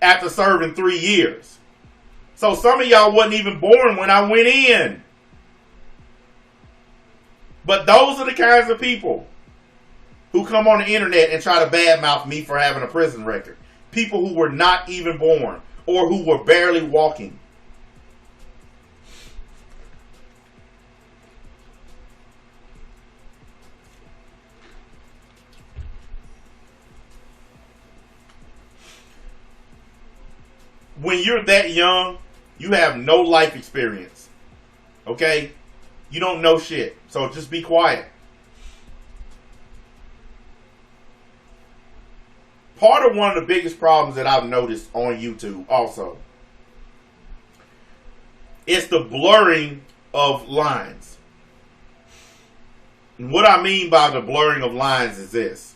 after serving 3 years. So some of y'all wasn't even born when I went in. But those are the kinds of people who come on the internet and try to badmouth me for having a prison record. People who were not even born or who were barely walking. When you're that young, you have no life experience. Okay? You don't know shit. So just be quiet. Part of one of the biggest problems that I've noticed on YouTube also is the blurring of lines. And what I mean by the blurring of lines is this.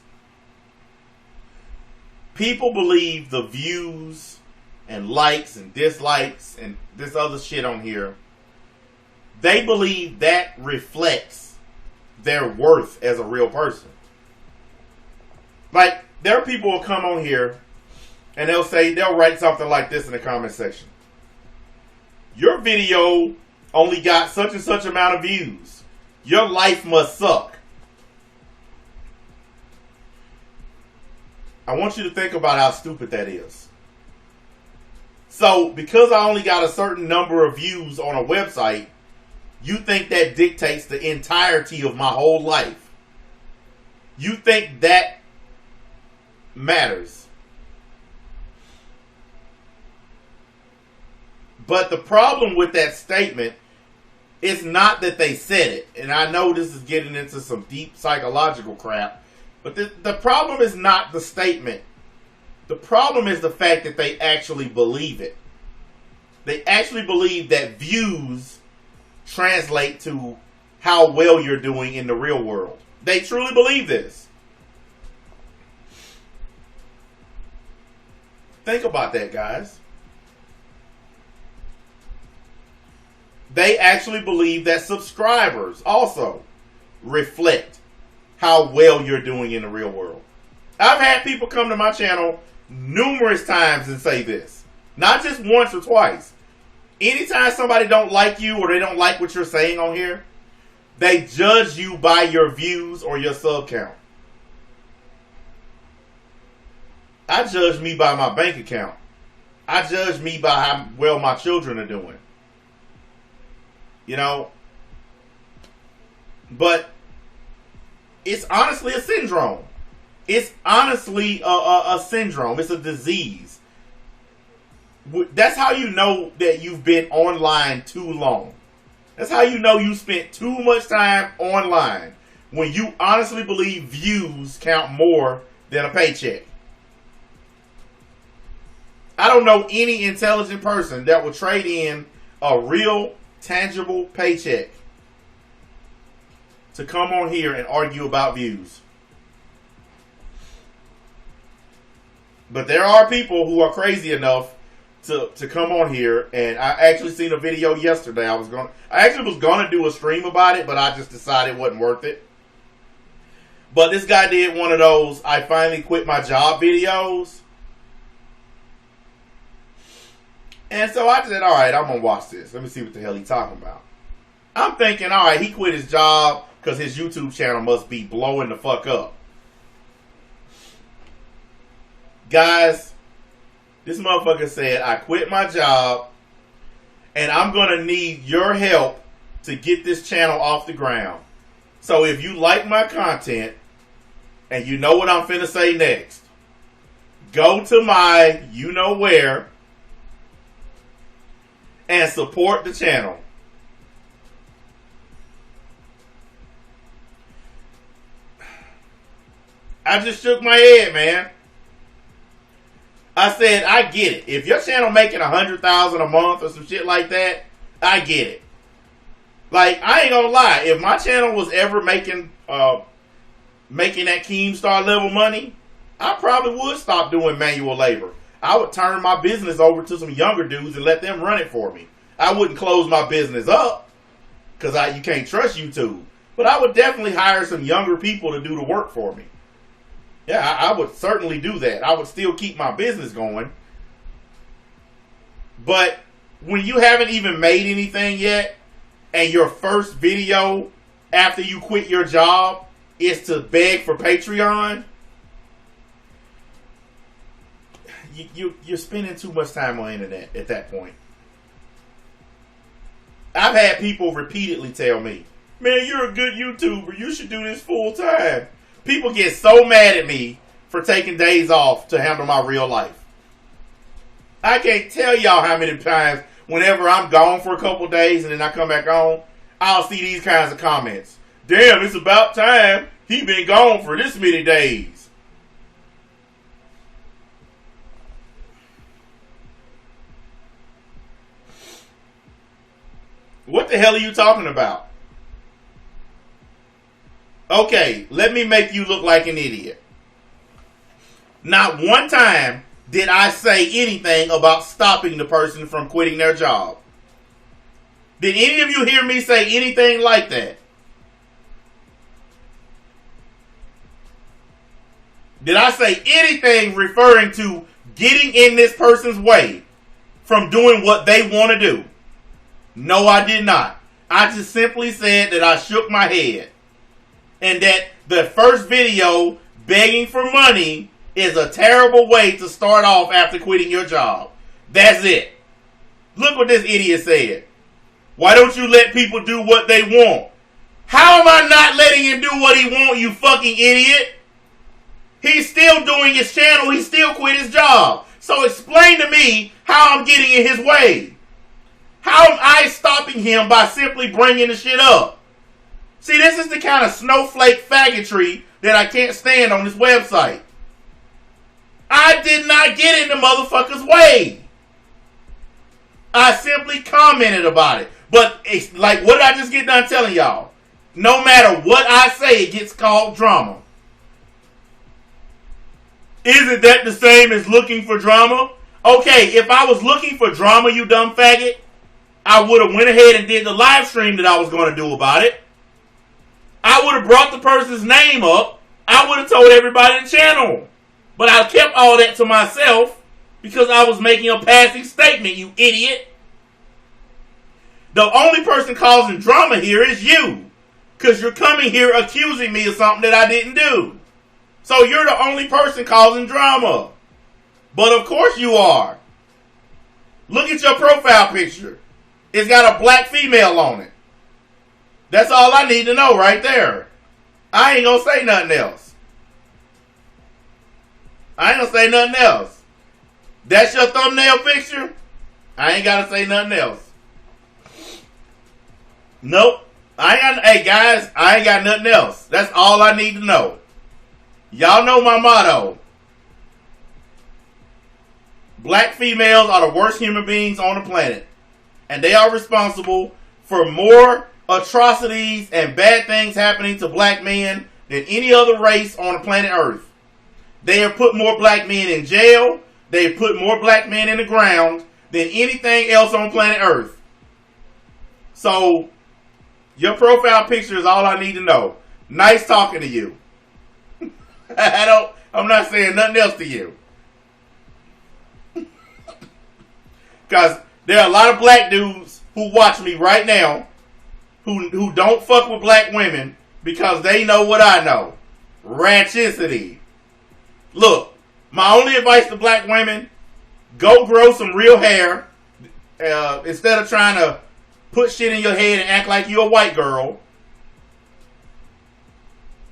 People believe the views and likes and dislikes and this other shit on here, they believe that reflects their worth as a real person. Like, there are people who come on here and they'll write something like this in the comment section. Your video only got such and such amount of views. Your life must suck. I want you to think about how stupid that is. So, because I only got a certain number of views on a website, you think that dictates the entirety of my whole life. You think that matters. But the problem with that statement is not that they said it. And I know this is getting into some deep psychological crap. But the problem is not the statement. The problem is the fact that they actually believe it. They actually believe that views translate to how well you're doing in the real world. They truly believe this. Think about that, guys. They actually believe that subscribers also reflect how well you're doing in the real world. I've had people come to my channel numerous times and say this. Not just once or twice. Anytime somebody don't like you or they don't like what you're saying on here, they judge you by your views or your sub count. I judge me by my bank account. I judge me by how well my children are doing. You know? But it's honestly a syndrome. It's honestly a syndrome. It's a disease. That's how you know that you've been online too long. That's how you know you spent too much time online. When you honestly believe views count more than a paycheck. I don't know any intelligent person that will trade in a real, tangible paycheck to come on here and argue about views. But there are people who are crazy enough to come on here, and I actually seen a video yesterday. I actually was gonna do a stream about it, but I just decided it wasn't worth it. But this guy did one of those I finally quit my job videos. And so I said, all right, I'm going to watch this. Let me see what the hell he's talking about. I'm thinking, all right, he quit his job because his YouTube channel must be blowing the fuck up. Guys, this motherfucker said, I quit my job and I'm going to need your help to get this channel off the ground. So if you like my content and you know what I'm finna say next, go to my you know where and support the channel. I just shook my head, man. I said, I get it. If your channel making $100,000 a month or some shit like that, I get it. Like, I ain't gonna lie. If my channel was ever making that Keemstar level money, I probably would stop doing manual labor. I would turn my business over to some younger dudes and let them run it for me. I wouldn't close my business up because you can't trust YouTube. But I would definitely hire some younger people to do the work for me. Yeah, I would certainly do that. I would still keep my business going. But when you haven't even made anything yet, and your first video after you quit your job is to beg for Patreon, you're spending too much time on the internet at that point. I've had people repeatedly tell me, man, you're a good YouTuber. You should do this full time. People get so mad at me for taking days off to handle my real life. I can't tell y'all how many times whenever I'm gone for a couple days and then I come back on, I'll see these kinds of comments. Damn, it's about time. He been gone for this many days. What the hell are you talking about? Okay, let me make you look like an idiot. Not one time did I say anything about stopping the person from quitting their job. Did any of you hear me say anything like that? Did I say anything referring to getting in this person's way from doing what they want to do? No, I did not. I just simply said that I shook my head. And that the first video begging for money is a terrible way to start off after quitting your job. That's it. Look what this idiot said. Why don't you let people do what they want? How am I not letting him do what he wants, you fucking idiot? He's still doing his channel. He still quit his job. So explain to me how I'm getting in his way. How am I stopping him by simply bringing the shit up? See, this is the kind of snowflake faggotry that I can't stand on this website. I did not get in the motherfucker's way. I simply commented about it. But it's like, what did I just get done telling y'all? No matter what I say, it gets called drama. Isn't that the same as looking for drama? Okay, if I was looking for drama, you dumb faggot, I would have went ahead and did the live stream that I was going to do about it. I would have brought the person's name up. I would have told everybody in the channel. But I kept all that to myself because I was making a passing statement, you idiot. The only person causing drama here is you. Because you're coming here accusing me of something that I didn't do. So you're the only person causing drama. But of course you are. Look at your profile picture. It's got a black female on it. That's all I need to know right there. I ain't gonna say nothing else. That's your thumbnail picture? I ain't gotta say nothing else. Nope. Hey guys, I ain't got nothing else. That's all I need to know. Y'all know my motto. Black females are the worst human beings on the planet. And they are responsible for more atrocities and bad things happening to black men than any other race on the planet Earth. They have put more black men in jail. They have put more black men in the ground than anything else on planet Earth. So, your profile picture is all I need to know. Nice talking to you. I'm not saying nothing else to you. Because there are a lot of black dudes who watch me right now who don't fuck with black women because they know what I know. Ratchicity. Look, my only advice to black women, go grow some real hair instead of trying to put shit in your head and act like you're a white girl.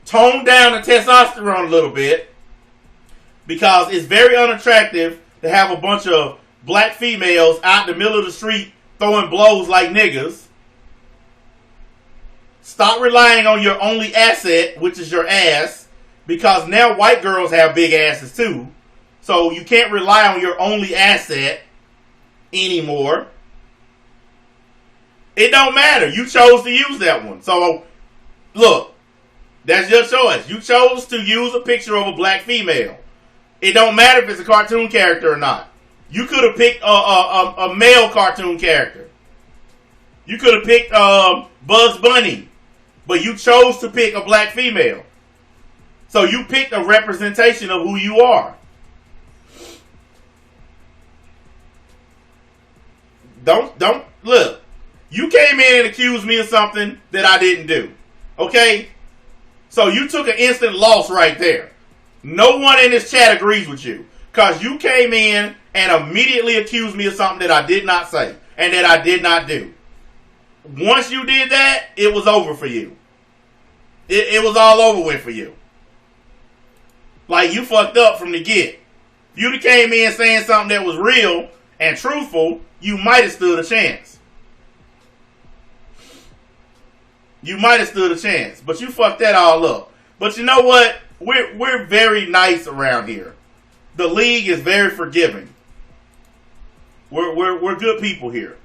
Tone down the testosterone a little bit because it's very unattractive to have a bunch of black females out in the middle of the street throwing blows like niggas. Stop relying on your only asset, which is your ass, because now white girls have big asses too. So you can't rely on your only asset anymore. It don't matter. You chose to use that one. So, look, that's your choice. You chose to use a picture of a black female. It don't matter if it's a cartoon character or not. You could have picked a male cartoon character. You could have picked Bugs Bunny. But you chose to pick a black female. So you picked a representation of who you are. Don't look. You came in and accused me of something that I didn't do. Okay? So you took an instant loss right there. No one in this chat agrees with you. Because you came in and immediately accused me of something that I did not say. And that I did not do. Once you did that, it was over for you. It was all over with for you. Like, you fucked up from the get. If you'd came in saying something that was real and truthful, you might have stood a chance. But you fucked that all up. But you know what? We're very nice around here. The league is very forgiving. We're good people here.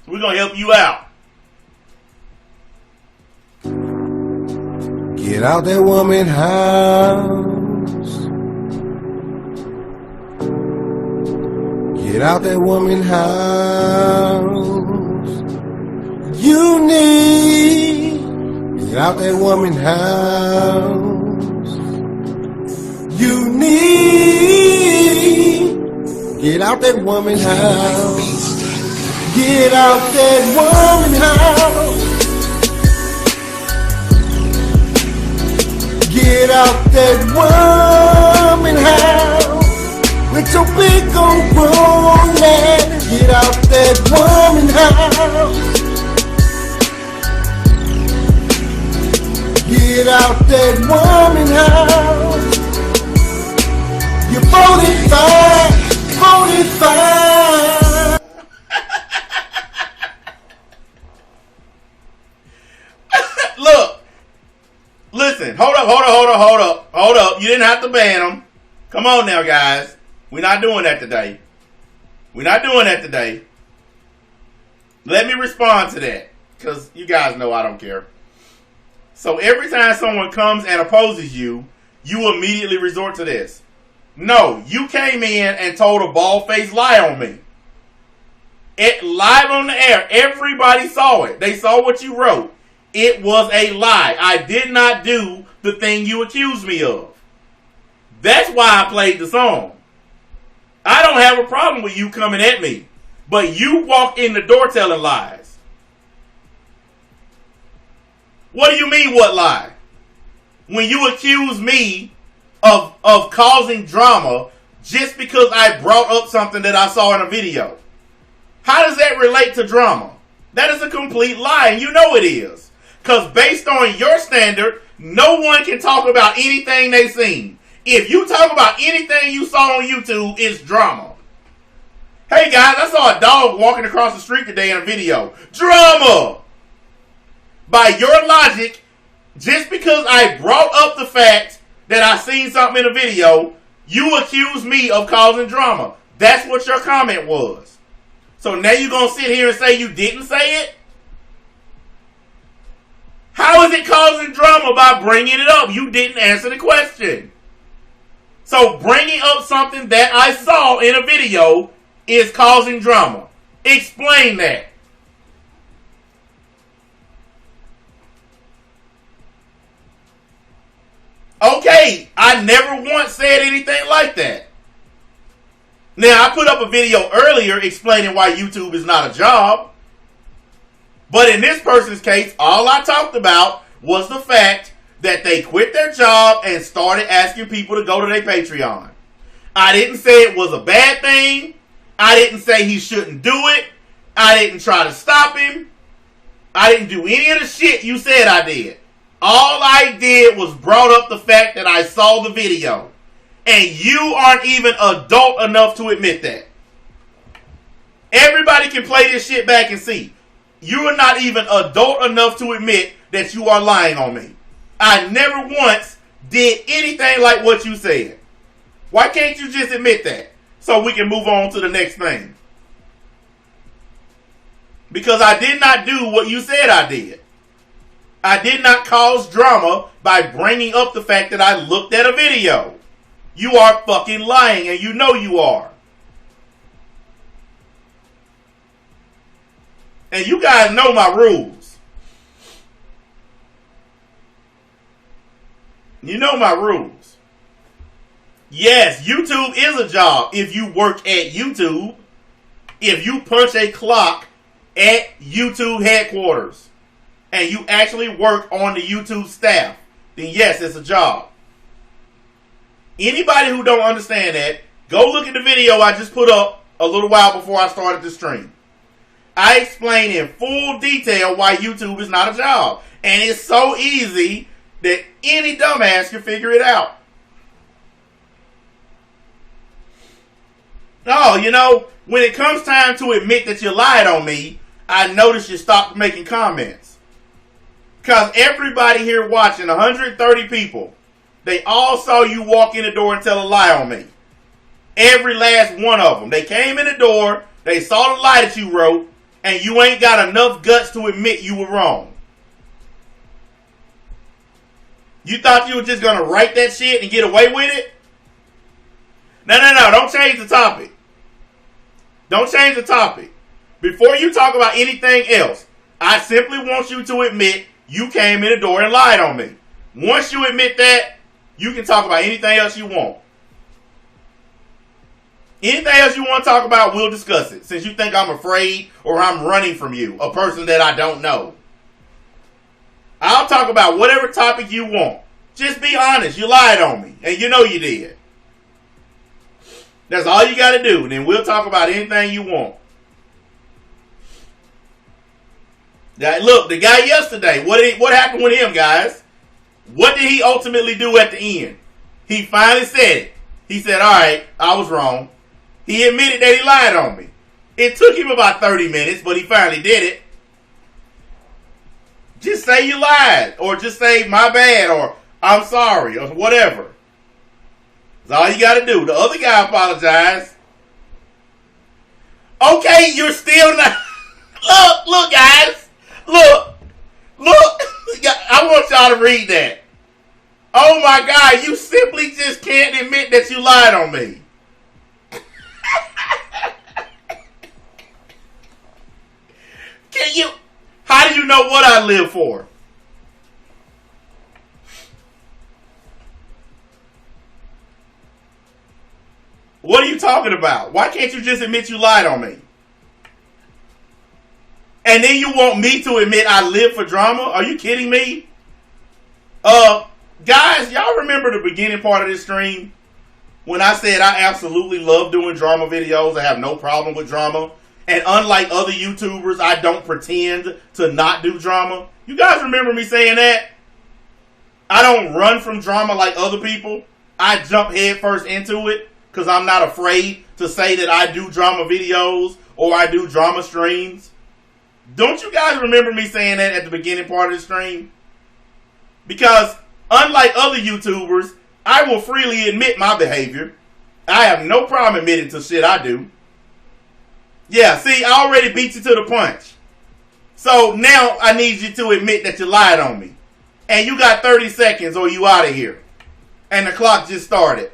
So we're gonna help you out. Get out that woman house. Get out that woman house. You need. Get out that woman house. You need. Get out that woman house. Get out that woman house. Get out that woman house with your big old rollin'. Get out that woman house. Get out that woman house. You're 45, 45. Look. Listen, hold up. You didn't have to ban them. Come on now, guys. We're not doing that today. Let me respond to that, because you guys know I don't care. So every time someone comes and opposes you, you immediately resort to this. No, you came in and told a bald-faced lie on me. It live on the air. Everybody saw it. They saw what you wrote. It was a lie. I did not do the thing you accused me of. That's why I played the song. I don't have a problem with you coming at me. But you walked in the door telling lies. What do you mean, what lie? When you accuse me of causing drama just because I brought up something that I saw in a video. How does that relate to drama? That is a complete lie, and you know it is. Because based on your standard, no one can talk about anything they've seen. If you talk about anything you saw on YouTube, it's drama. Hey guys, I saw a dog walking across the street today in a video. Drama! By your logic, just because I brought up the fact that I seen something in a video, you accuse me of causing drama. That's what your comment was. So now you're going to sit here and say you didn't say it? How is it causing drama by bringing it up? You didn't answer the question. So bringing up something that I saw in a video is causing drama. Explain that. Okay, I never once said anything like that. Now, I put up a video earlier explaining why YouTube is not a job. But in this person's case, all I talked about was the fact that they quit their job and started asking people to go to their Patreon. I didn't say it was a bad thing. I didn't say he shouldn't do it. I didn't try to stop him. I didn't do any of the shit you said I did. All I did was brought up the fact that I saw the video. And you aren't even adult enough to admit that. Everybody can play this shit back and see. You are not even adult enough to admit that you are lying on me. I never once did anything like what you said. Why can't you just admit that? So we can move on to the next thing. Because I did not do what you said I did. I did not cause drama by bringing up the fact that I looked at a video. You are fucking lying, and you know you are. And you guys know my rules. You know my rules. Yes, YouTube is a job if you work at YouTube. If you punch a clock at YouTube headquarters and you actually work on the YouTube staff, then yes, it's a job. Anybody who don't understand that, go look at the video I just put up a little while before I started the stream. I explain in full detail why YouTube is not a job. And it's so easy that any dumbass can figure it out. No, you know, when it comes time to admit that you lied on me, I notice you stopped making comments. Because everybody here watching, 130 people, they all saw you walk in the door and tell a lie on me. Every last one of them. They came in the door, they saw the lie that you wrote, and you ain't got enough guts to admit you were wrong. You thought you were just going to write that shit and get away with it? No, don't change the topic. Don't change the topic. Before you talk about anything else, I simply want you to admit you came in the door and lied on me. Once you admit that, you can talk about anything else you want. Anything else you want to talk about, we'll discuss it. Since you think I'm afraid or I'm running from you, a person that I don't know. I'll talk about whatever topic you want. Just be honest. You lied on me. And you know you did. That's all you got to do. And then we'll talk about anything you want. Now, look, the guy yesterday, what happened with him, guys? What did he ultimately do at the end? He finally said it. He said, all right, I was wrong. He admitted that he lied on me. It took him about 30 minutes, but he finally did it. Just say you lied, or just say my bad, or I'm sorry, or whatever. That's all you got to do. The other guy apologized. Okay, you're still not. Look, guys. Look. I want y'all to read that. Oh my God, you simply just can't admit that you lied on me. Can you? How do you know what I live for? What are you talking about? Why can't you just admit you lied on me? And then you want me to admit I live for drama? Are you kidding me? Guys, y'all remember the beginning part of this stream? When I said I absolutely love doing drama videos. I have no problem with drama. And unlike other YouTubers, I don't pretend to not do drama. You guys remember me saying that? I don't run from drama like other people. I jump headfirst into it because I'm not afraid to say that I do drama videos or I do drama streams. Don't you guys remember me saying that at the beginning part of the stream? Because unlike other YouTubers, I will freely admit my behavior. I have no problem admitting to shit I do. Yeah, see, I already beat you to the punch. So now I need you to admit that you lied on me. And you got 30 seconds or you out of here. And the clock just started.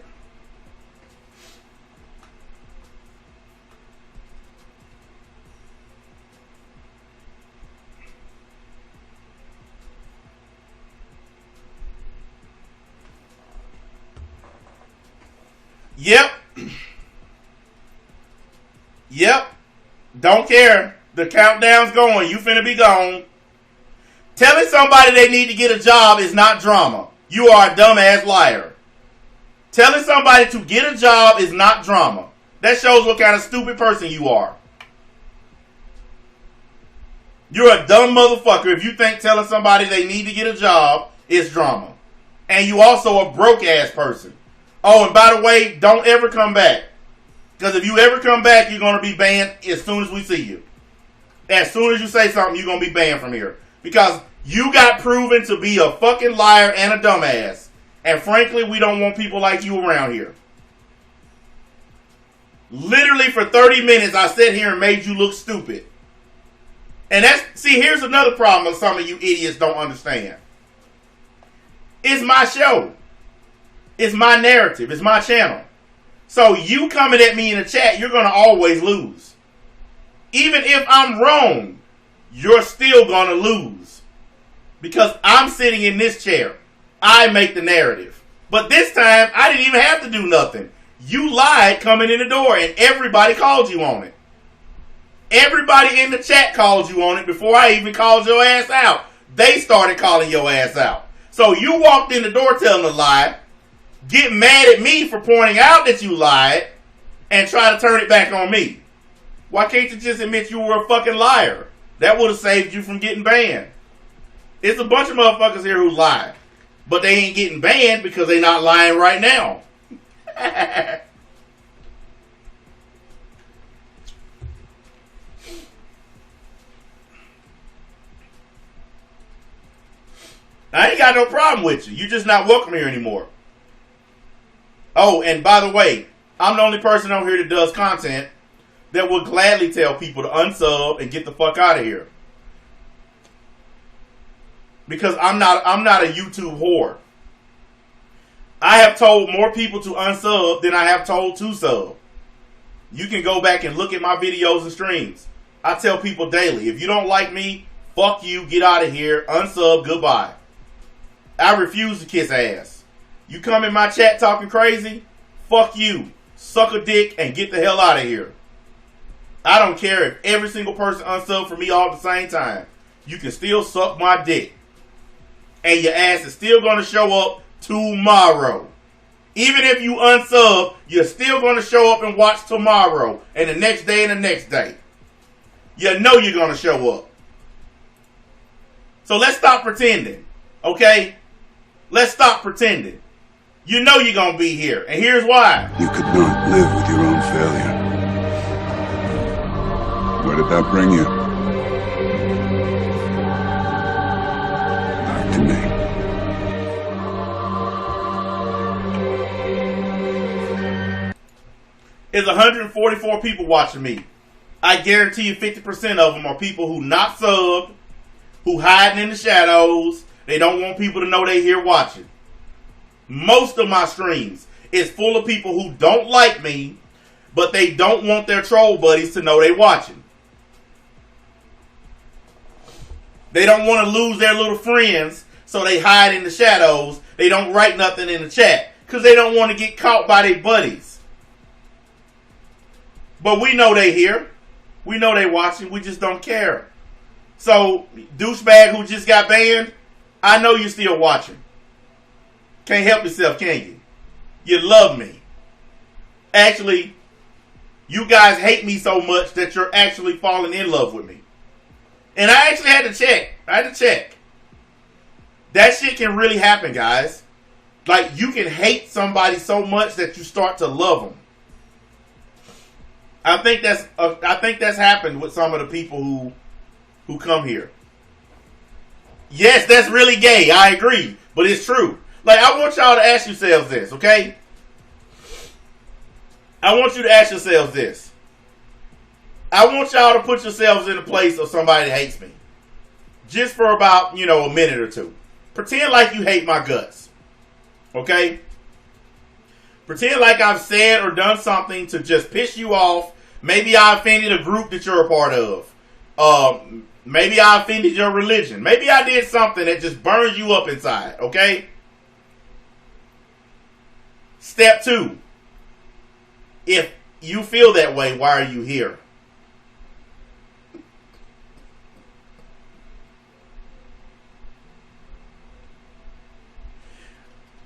Yep. Yep. Don't care. The countdown's going. You finna be gone. Telling somebody they need to get a job is not drama. You are a dumbass liar. Telling somebody to get a job is not drama. That shows what kind of stupid person you are. You're a dumb motherfucker if you think telling somebody they need to get a job is drama. And you also a broke ass person. Oh, and by the way, don't ever come back. Because if you ever come back, you're going to be banned as soon as we see you. As soon as you say something, you're going to be banned from here. Because you got proven to be a fucking liar and a dumbass. And frankly, we don't want people like you around here. Literally for 30 minutes, I sat here and made you look stupid. And see, here's another problem that some of you idiots don't understand. It's my show. It's my narrative. It's my channel. So you coming at me in the chat, you're going to always lose. Even if I'm wrong, you're still going to lose. Because I'm sitting in this chair. I make the narrative. But this time, I didn't even have to do nothing. You lied coming in the door and everybody called you on it. Everybody in the chat called you on it before I even called your ass out. They started calling your ass out. So you walked in the door telling a lie, get mad at me for pointing out that you lied, and try to turn it back on me. Why can't you just admit you were a fucking liar? That would have saved you from getting banned. It's a bunch of motherfuckers here who lie. But they ain't getting banned because they not lying right now. I ain't got no problem with you. You're just not welcome here anymore. Oh, and by the way, I'm the only person on here that does content that will gladly tell people to unsub and get the fuck out of here. Because I'm not a YouTube whore. I have told more people to unsub than I have told to sub. You can go back and look at my videos and streams. I tell people daily, if you don't like me, fuck you, get out of here, unsub, goodbye. I refuse to kiss ass. You come in my chat talking crazy, fuck you, suck a dick, and get the hell out of here. I don't care if every single person unsub for me all at the same time. You can still suck my dick. And your ass is still going to show up tomorrow. Even if you unsub, you're still going to show up and watch tomorrow. And the next day and the next day. You know you're going to show up. So let's stop pretending. Okay? Let's stop pretending. You know you're going to be here. And here's why. You could not live with your own failure. Where did that bring you? Back to me. There's 144 people watching me. I guarantee you 50% of them are people who not subbed, who hiding in the shadows. They don't want people to know they here watching. Most of my streams is full of people who don't like me, but they don't want their troll buddies to know they watching. They don't want to lose their little friends, so they hide in the shadows. They don't write nothing in the chat because they don't want to get caught by their buddies. But we know they here. We know they watching. We just don't care. So, douchebag who just got banned, I know you're still watching. Can't help yourself, can you? You love me. Actually, you guys hate me so much that you're actually falling in love with me. And I actually had to check. That shit can really happen, guys. Like, you can hate somebody so much that you start to love them. I think that's happened with some of the people who come here. Yes, that's really gay. I agree, but it's true. Like, I want y'all to ask yourselves this, okay? I want you to ask yourselves this. I want y'all to put yourselves in the place of somebody that hates me. Just for about, a minute or two. Pretend like you hate my guts. Okay? Pretend like I've said or done something to just piss you off. Maybe I offended a group that you're a part of. Maybe I offended your religion. Maybe I did something that just burns you up inside. Okay? Step 2. If you feel that way, why are you here?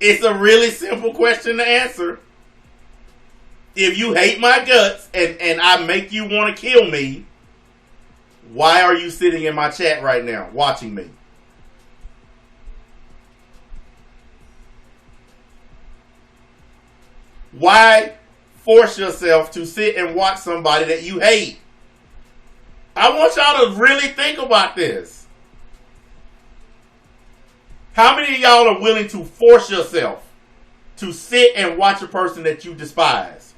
It's a really simple question to answer. If you hate my guts and I make you want to kill me, why are you sitting in my chat right now watching me? Why force yourself to sit and watch somebody that you hate? I want y'all to really think about this. How many of y'all are willing to force yourself to sit and watch a person that you despise?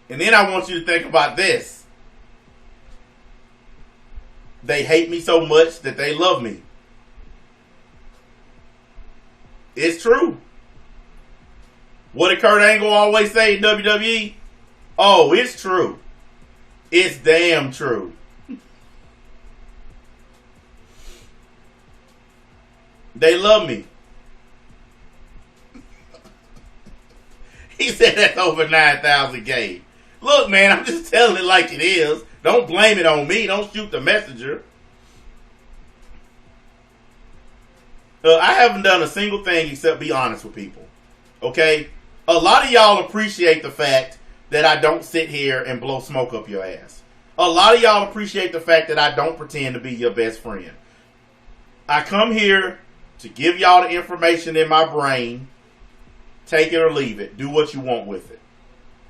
And then I want you to think about this. They hate me so much that they love me. It's true. What did Kurt Angle always say in WWE? Oh, it's true. It's damn true. They love me. He said that's over 9,000 gay. Look, man, I'm just telling it like it is. Don't blame it on me. Don't shoot the messenger. I haven't done a single thing except be honest with people. Okay? A lot of y'all appreciate the fact that I don't sit here and blow smoke up your ass. A lot of y'all appreciate the fact that I don't pretend to be your best friend. I come here to give y'all the information in my brain. Take it or leave it. Do what you want with it.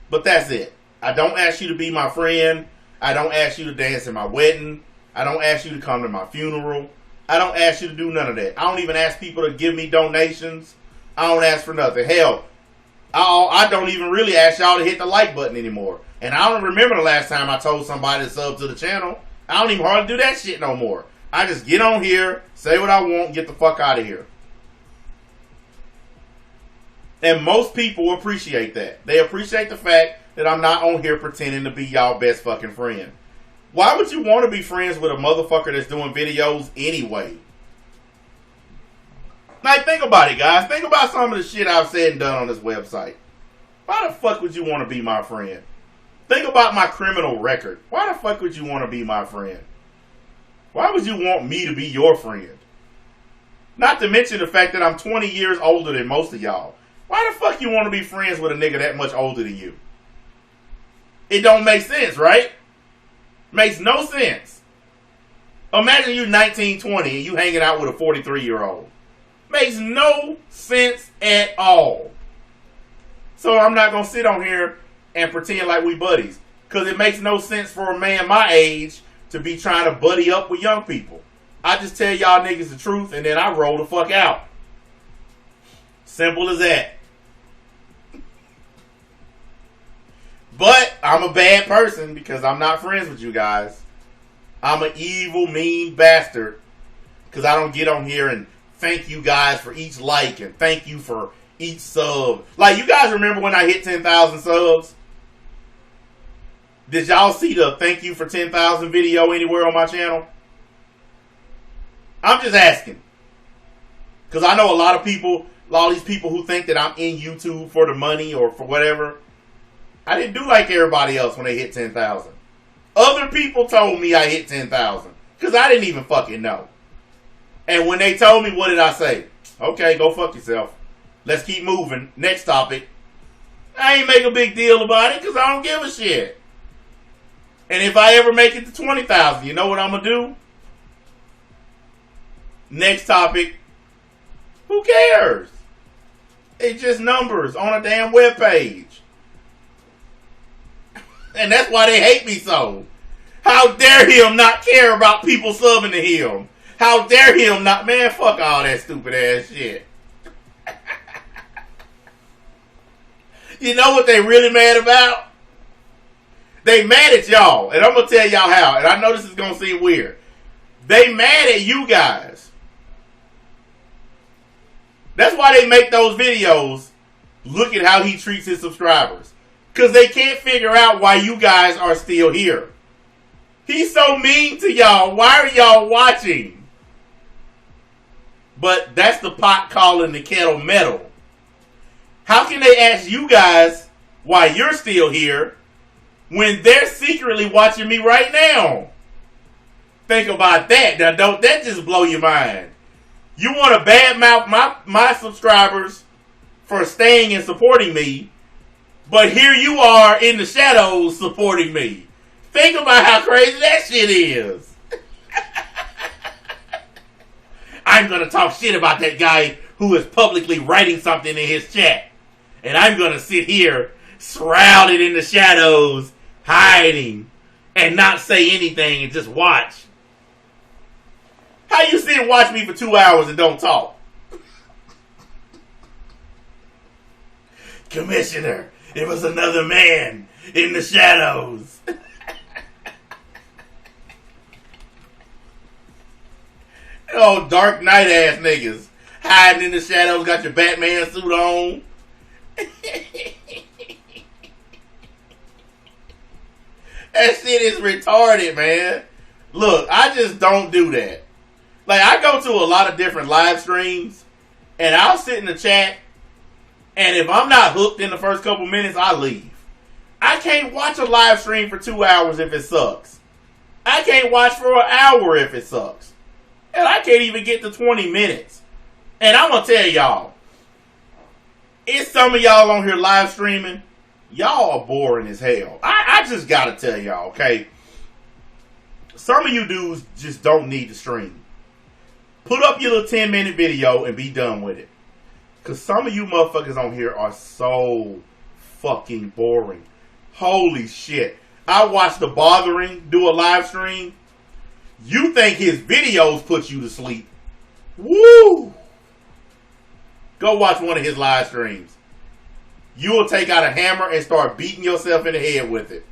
But that's it. I don't ask you to be my friend. I don't ask you to dance at my wedding. I don't ask you to come to my funeral. I don't ask you to do none of that. I don't even ask people to give me donations. I don't ask for nothing. Hell, I don't even really ask y'all to hit the like button anymore. And I don't remember the last time I told somebody to sub to the channel. I don't even hardly do that shit no more. I just get on here, say what I want, and get the fuck out of here. And most people appreciate that. They appreciate the fact that I'm not on here pretending to be y'all best fucking friend. Why would you want to be friends with a motherfucker that's doing videos anyway? Like, think about it, guys. Think about some of the shit I've said and done on this website. Why the fuck would you want to be my friend? Think about my criminal record. Why the fuck would you want to be my friend? Why would you want me to be your friend? Not to mention the fact that I'm 20 years older than most of y'all. Why the fuck you want to be friends with a nigga that much older than you? It don't make sense, right? Makes no sense. Imagine you 19, 20 and you hanging out with a 43-year-old. Makes no sense at all. So I'm not going to sit on here and pretend like we buddies. Because it makes no sense for a man my age to be trying to buddy up with young people. I just tell y'all niggas the truth and then I roll the fuck out. Simple as that. But I'm a bad person because I'm not friends with you guys. I'm an evil, mean bastard because I don't get on here and thank you guys for each like and thank you for each sub. Like, you guys remember when I hit 10,000 subs? Did y'all see the thank you for 10,000 video anywhere on my channel? I'm just asking. Because I know a lot of these people who think that I'm in YouTube for the money or for whatever. I didn't do like everybody else when they hit 10,000. Other people told me I hit 10,000 because I didn't even fucking know. And when they told me, what did I say? Okay, go fuck yourself. Let's keep moving. Next topic. I ain't make a big deal about it because I don't give a shit. And if I ever make it to 20,000, you know what I'm going to do? Next topic. Who cares? It's just numbers on a damn webpage. And that's why they hate me so. How dare him not care about people subbing to him? How dare him not... Man, fuck all that stupid ass shit. You know what they really mad about? They mad at y'all. And I'm going to tell y'all how. And I know this is going to seem weird. They mad at you guys. That's why they make those videos. Look at how he treats his subscribers. Because they can't figure out why you guys are still here. He's so mean to y'all. Why are y'all watching? But that's the pot calling the kettle metal. How can they ask you guys why you're still here when they're secretly watching me right now? Think about that. Now, don't that just blow your mind? You want to badmouth my subscribers for staying and supporting me, but here you are in the shadows supporting me. Think about how crazy that shit is. I'm going to talk shit about that guy who is publicly writing something in his chat. And I'm going to sit here shrouded in the shadows, hiding, and not say anything and just watch. How you sit and watch me for 2 hours and don't talk? Commissioner, it was another man in the shadows. Oh, Dark Knight ass niggas. Hiding in the shadows, got your Batman suit on. That shit is retarded, man. Look, I just don't do that. Like, I go to a lot of different live streams, and I'll sit in the chat, and if I'm not hooked in the first couple minutes, I leave. I can't watch a live stream for 2 hours if it sucks. I can't watch for an hour if it sucks. And I can't even get to 20 minutes. And I'm going to tell y'all, it's some of y'all on here live streaming, y'all are boring as hell. I just got to tell y'all, okay? Some of you dudes just don't need to stream. Put up your little 10-minute video and be done with it. Because some of you motherfuckers on here are so fucking boring. Holy shit. I watched The Bothering do a live stream. You think his videos put you to sleep. Woo! Go watch one of his live streams. You will take out a hammer and start beating yourself in the head with it.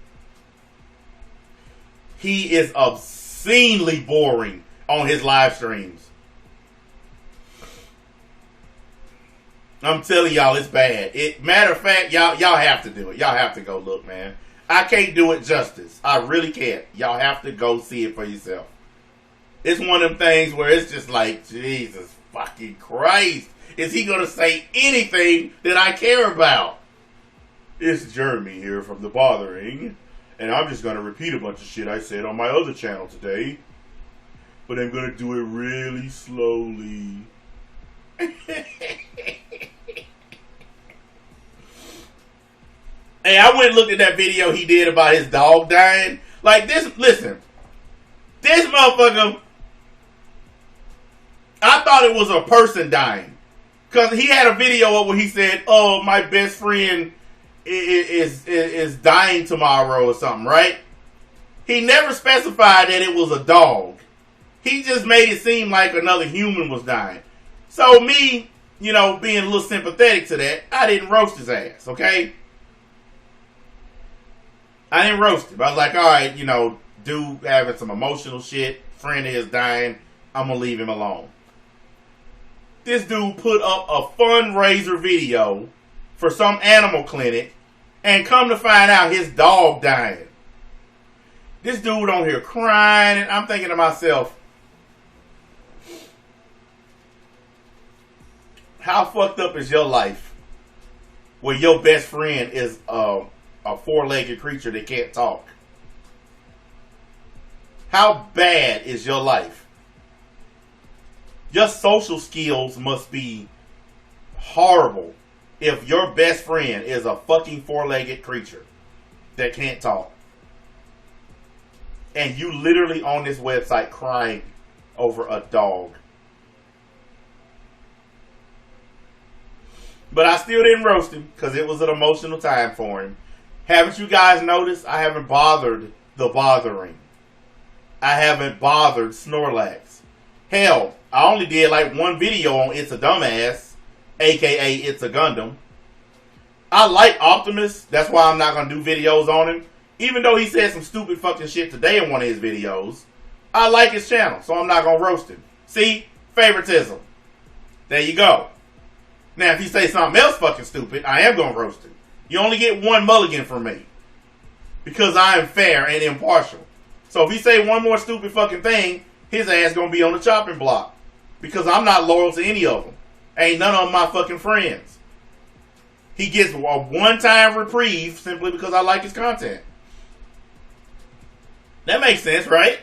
He is obscenely boring on his live streams. I'm telling y'all, it's bad. Matter of fact, y'all have to do it. Y'all have to go look, man. I can't do it justice. I really can't. Y'all have to go see it for yourself. It's one of them things where it's just like, Jesus fucking Christ. Is he going to say anything that I care about? It's Jeremy here from The Bothering. And I'm just going to repeat a bunch of shit I said on my other channel today. But I'm going to do it really slowly. Hey, I went and looked at that video he did about his dog dying. Like this, listen. This motherfucker, I thought it was a person dying. Because he had a video where he said, oh, my best friend is dying tomorrow or something, right? He never specified that it was a dog. He just made it seem like another human was dying. So me, you know, being a little sympathetic to that, I didn't roast his ass, okay? I didn't roast him. I was like, all right, you know, dude having some emotional shit, friend of his dying, I'm going to leave him alone. This dude put up a fundraiser video for some animal clinic and come to find out his dog dying. This dude on here crying, and I'm thinking to myself, how fucked up is your life where your best friend is a four-legged creature that can't talk? How bad is your life? Your social skills must be horrible if your best friend is a fucking four-legged creature that can't talk. And you literally on this website crying over a dog. But I still didn't roast him because it was an emotional time for him. Haven't you guys noticed? I haven't bothered the bothering. I haven't bothered Snorlax. Hell, I only did like one video on It's a Dumbass, aka It's a Gundam. I like Optimus. That's why I'm not going to do videos on him. Even though he said some stupid fucking shit today in one of his videos. I like his channel, so I'm not going to roast him. See? Favoritism. There you go. Now, if he say something else fucking stupid, I am going to roast him. You only get one mulligan from me. Because I am fair and impartial. So if he say one more stupid fucking thing, his ass going to be on the chopping block. Because I'm not loyal to any of them. Ain't none of them my fucking friends. He gets a one-time reprieve simply because I like his content. That makes sense, right?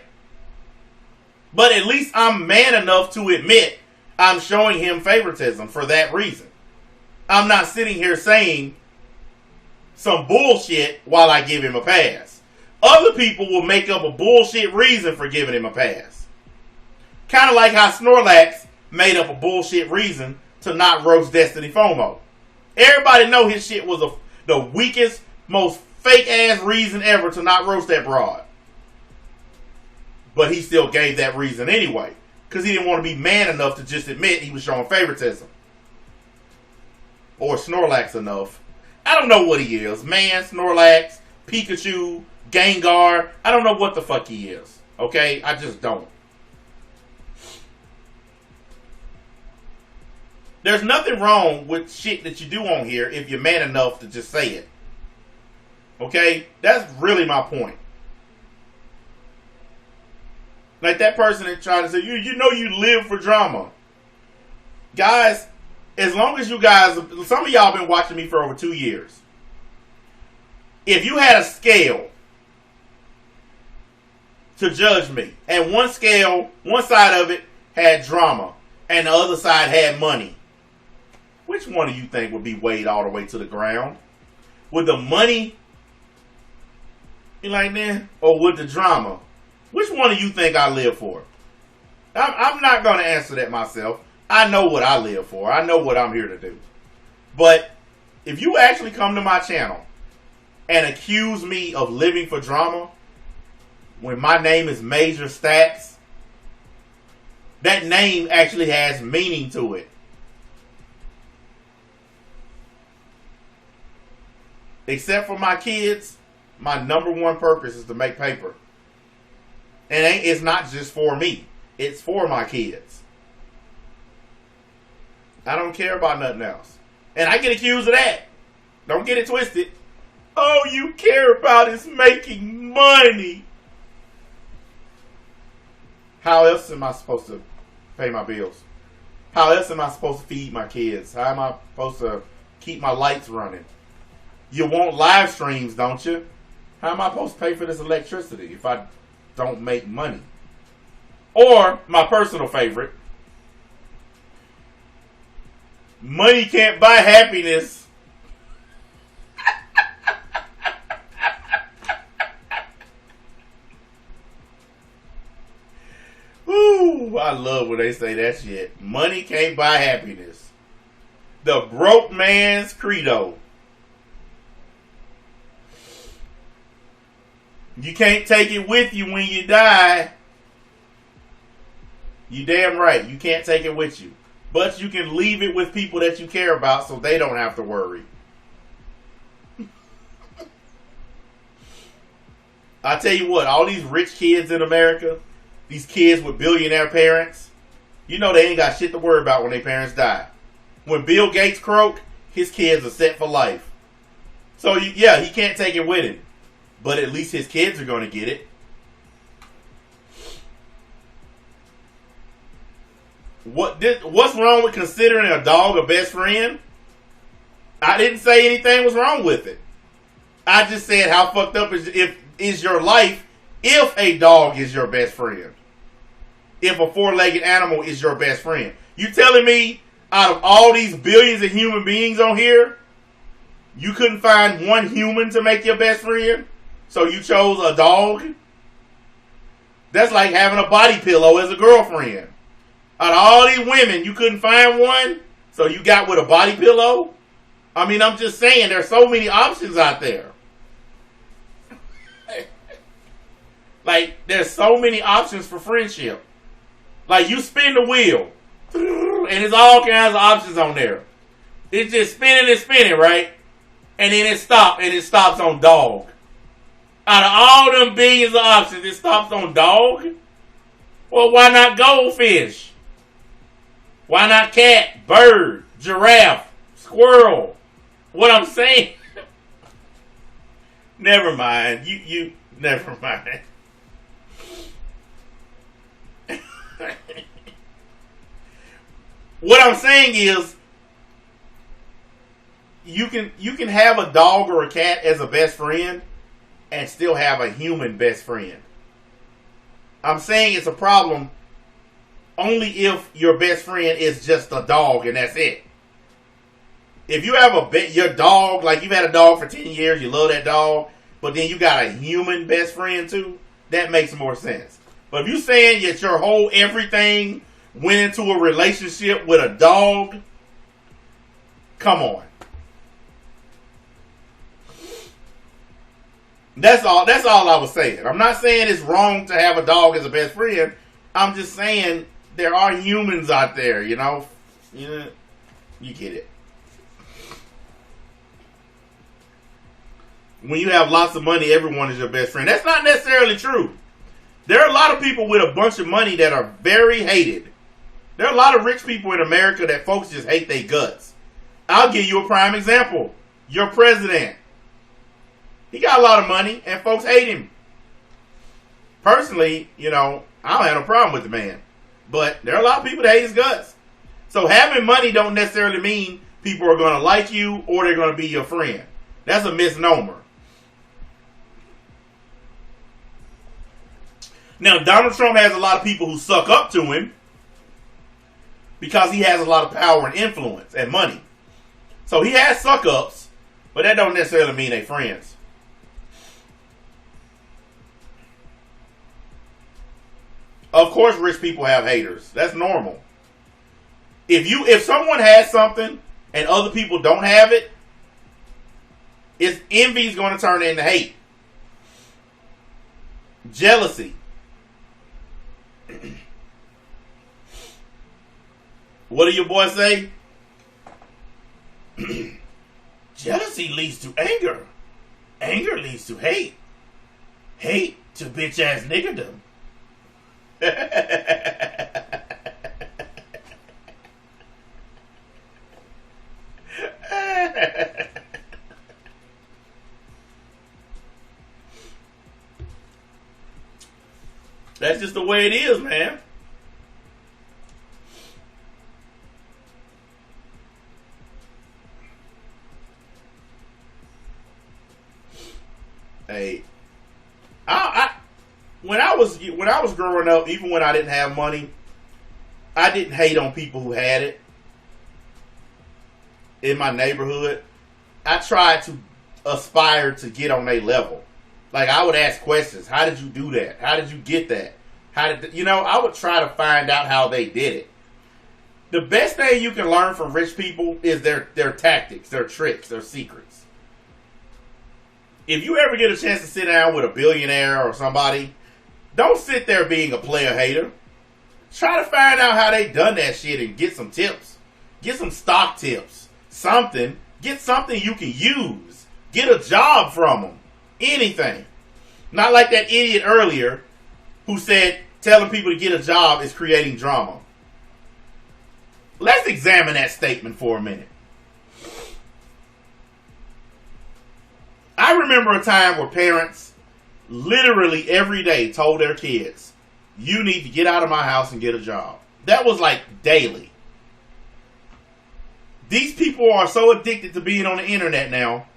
But at least I'm man enough to admit I'm showing him favoritism for that reason. I'm not sitting here saying some bullshit while I give him a pass. Other people will make up a bullshit reason for giving him a pass. Kind of like how Snorlax made up a bullshit reason to not roast Destiny FOMO. Everybody know his shit was the weakest, most fake ass reason ever to not roast that broad. But he still gave that reason anyway. Because he didn't want to be man enough to just admit he was showing favoritism. Or Snorlax enough. I don't know what he is. Man, Snorlax, Pikachu, Gengar. I don't know what the fuck he is. Okay? I just don't. There's nothing wrong with shit that you do on here if you're man enough to just say it. Okay? That's really my point. Like that person that tried to say, you know you live for drama. Guys, as long as you guys, some of y'all been watching me for over 2 years. If you had a scale to judge me, and one scale, one side of it had drama, and the other side had money, which one do you think would be weighed all the way to the ground? Would the money be like that, or would the drama? Which one do you think I live for? I'm not going to answer that myself. I know what I live for. I know what I'm here to do. But if you actually come to my channel and accuse me of living for drama when my name is Major Stats, that name actually has meaning to it. Except for my kids, my number one purpose is to make paper. And it's not just for me. It's for my kids. I don't care about nothing else. And I get accused of that. Don't get it twisted. All you care about is making money. How else am I supposed to pay my bills? How else am I supposed to feed my kids? How am I supposed to keep my lights running? You want live streams, don't you? How am I supposed to pay for this electricity if I don't make money? Or, my personal favorite, money can't buy happiness. Ooh, I love when they say that shit. Money can't buy happiness. The broke man's credo. You can't take it with you when you die. You damn right. You can't take it with you. But you can leave it with people that you care about so they don't have to worry. I tell you what, all these rich kids in America, these kids with billionaire parents, you know they ain't got shit to worry about when their parents die. When Bill Gates croak, his kids are set for life. So, yeah, he can't take it with him. But at least his kids are going to get it. What's wrong with considering a dog a best friend? I didn't say anything was wrong with it. I just said how fucked up is your life If a dog is your best friend, if a four-legged animal is your best friend, you telling me out of all these billions of human beings on here, you couldn't find one human to make your best friend? So you chose a dog? That's like having a body pillow as a girlfriend. Out of all these women, you couldn't find one? So you got with a body pillow? I mean, I'm just saying, there's so many options out there. Like, there's so many options for friendship. Like, you spin the wheel, and there's all kinds of options on there. It's just spinning and spinning, right? And then it stops, and it stops on dog. Out of all them billions of options, it stops on dog? Well, why not goldfish? Why not cat, bird, giraffe, squirrel? What I'm saying... Never mind. You never mind. What I'm saying is, you can have a dog or a cat as a best friend and still have a human best friend. I'm saying it's a problem only if your best friend is just a dog and that's it. If you have your dog, like you've had a dog for 10 years, you love that dog, but then you got a human best friend too, that makes more sense. But if you're saying that your whole everything went into a relationship with a dog, come on. That's all I was saying. I'm not saying it's wrong to have a dog as a best friend. I'm just saying there are humans out there, you know. You get it. When you have lots of money, everyone is your best friend. That's not necessarily true. There are a lot of people with a bunch of money that are very hated. There are a lot of rich people in America that folks just hate their guts. I'll give you a prime example. Your president. He got a lot of money and folks hate him. Personally, I don't have no problem with the man. But there are a lot of people that hate his guts. So having money don't necessarily mean people are going to like you or they're going to be your friend. That's a misnomer. Now, Donald Trump has a lot of people who suck up to him because he has a lot of power and influence and money. So he has suck-ups, but that don't necessarily mean they're friends. Of course, rich people have haters. That's normal. If someone has something and other people don't have it, envy is going to turn into hate. Jealousy. What do your boys say? Jealousy leads to anger. Anger leads to hate. Hate to bitch ass niggerdom. That's just the way it is, man. Hey, when I was growing up, even when I didn't have money, I didn't hate on people who had it. In my neighborhood, I tried to aspire to get on their level. Like, I would ask questions. How did you do that? How did you get that? I would try to find out how they did it. The best thing you can learn from rich people is their tactics, their tricks, their secrets. If you ever get a chance to sit down with a billionaire or somebody, don't sit there being a player hater. Try to find out how they done that shit and get some tips. Get some stock tips. Something. Get something you can use. Get a job from them. Anything. Not like that idiot earlier who said telling people to get a job is creating drama. Let's examine that statement for a minute. I remember a time where parents literally every day told their kids, you need to get out of my house and get a job. That was like daily. These people are so addicted to being on the internet now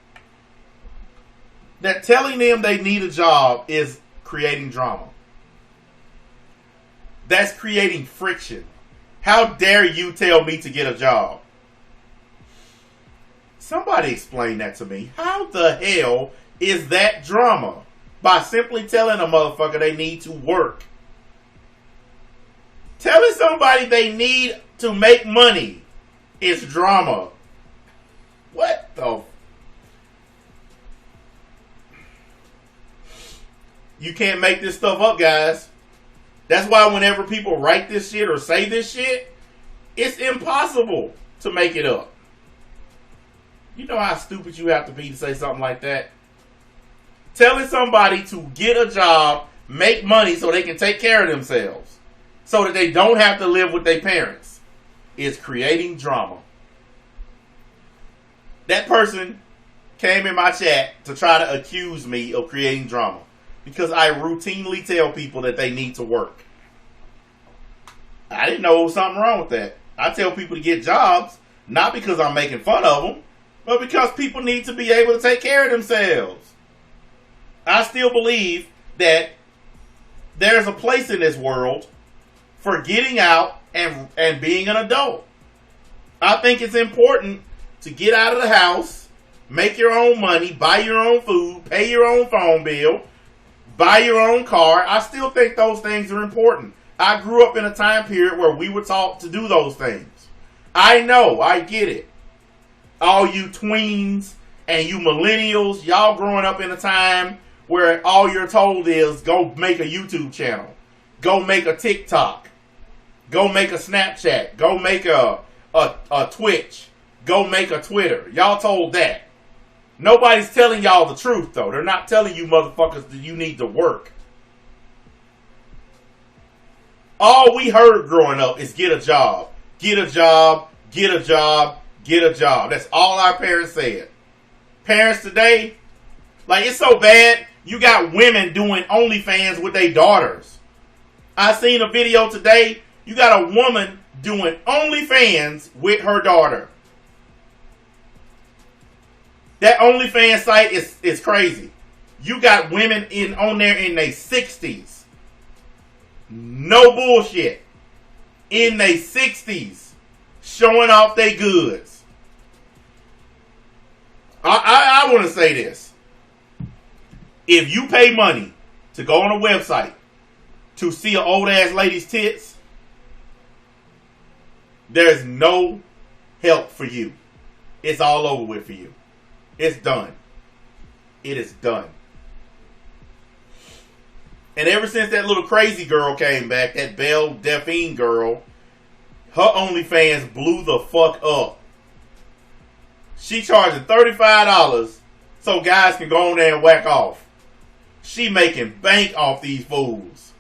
that telling them they need a job is creating drama. That's creating friction. How dare you tell me to get a job? Somebody explain that to me. How the hell is that drama? By simply telling a motherfucker they need to work. Telling somebody they need to make money is drama. What the? You can't make this stuff up, guys. That's why whenever people write this shit or say this shit, it's impossible to make it up. You know how stupid you have to be to say something like that? Telling somebody to get a job, make money so they can take care of themselves, so that they don't have to live with their parents, is creating drama. That person came in my chat to try to accuse me of creating drama because I routinely tell people that they need to work. I didn't know there was something wrong with that. I tell people to get jobs, not because I'm making fun of them, but because people need to be able to take care of themselves. I still believe that there's a place in this world for getting out and being an adult. I think it's important to get out of the house, make your own money, buy your own food, pay your own phone bill, buy your own car. I still think those things are important. I grew up in a time period where we were taught to do those things. I know, I get it. All you tweens and you millennials, y'all growing up in a time where all you're told is go make a YouTube channel, go make a TikTok, go make a Snapchat, go make a Twitch, go make a Twitter. Y'all told that. Nobody's telling y'all the truth, though. They're not telling you motherfuckers that you need to work. All we heard growing up is get a job, get a job, get a job, get a job. That's all our parents said. Parents today, like, it's so bad, you got women doing OnlyFans with their daughters. I seen a video today, you got a woman doing OnlyFans with her daughter. That OnlyFans site is crazy. You got women on there in their 60s. No bullshit. In their 60s. Showing off their goods. I want to say this. If you pay money to go on a website to see an old ass lady's tits, there's no help for you. It's all over with for you. It's done. It is done. And ever since that little crazy girl came back, that Belle Delphine girl, her OnlyFans blew the fuck up. She charging $35 so guys can go on there and whack off. She making bank off these fools.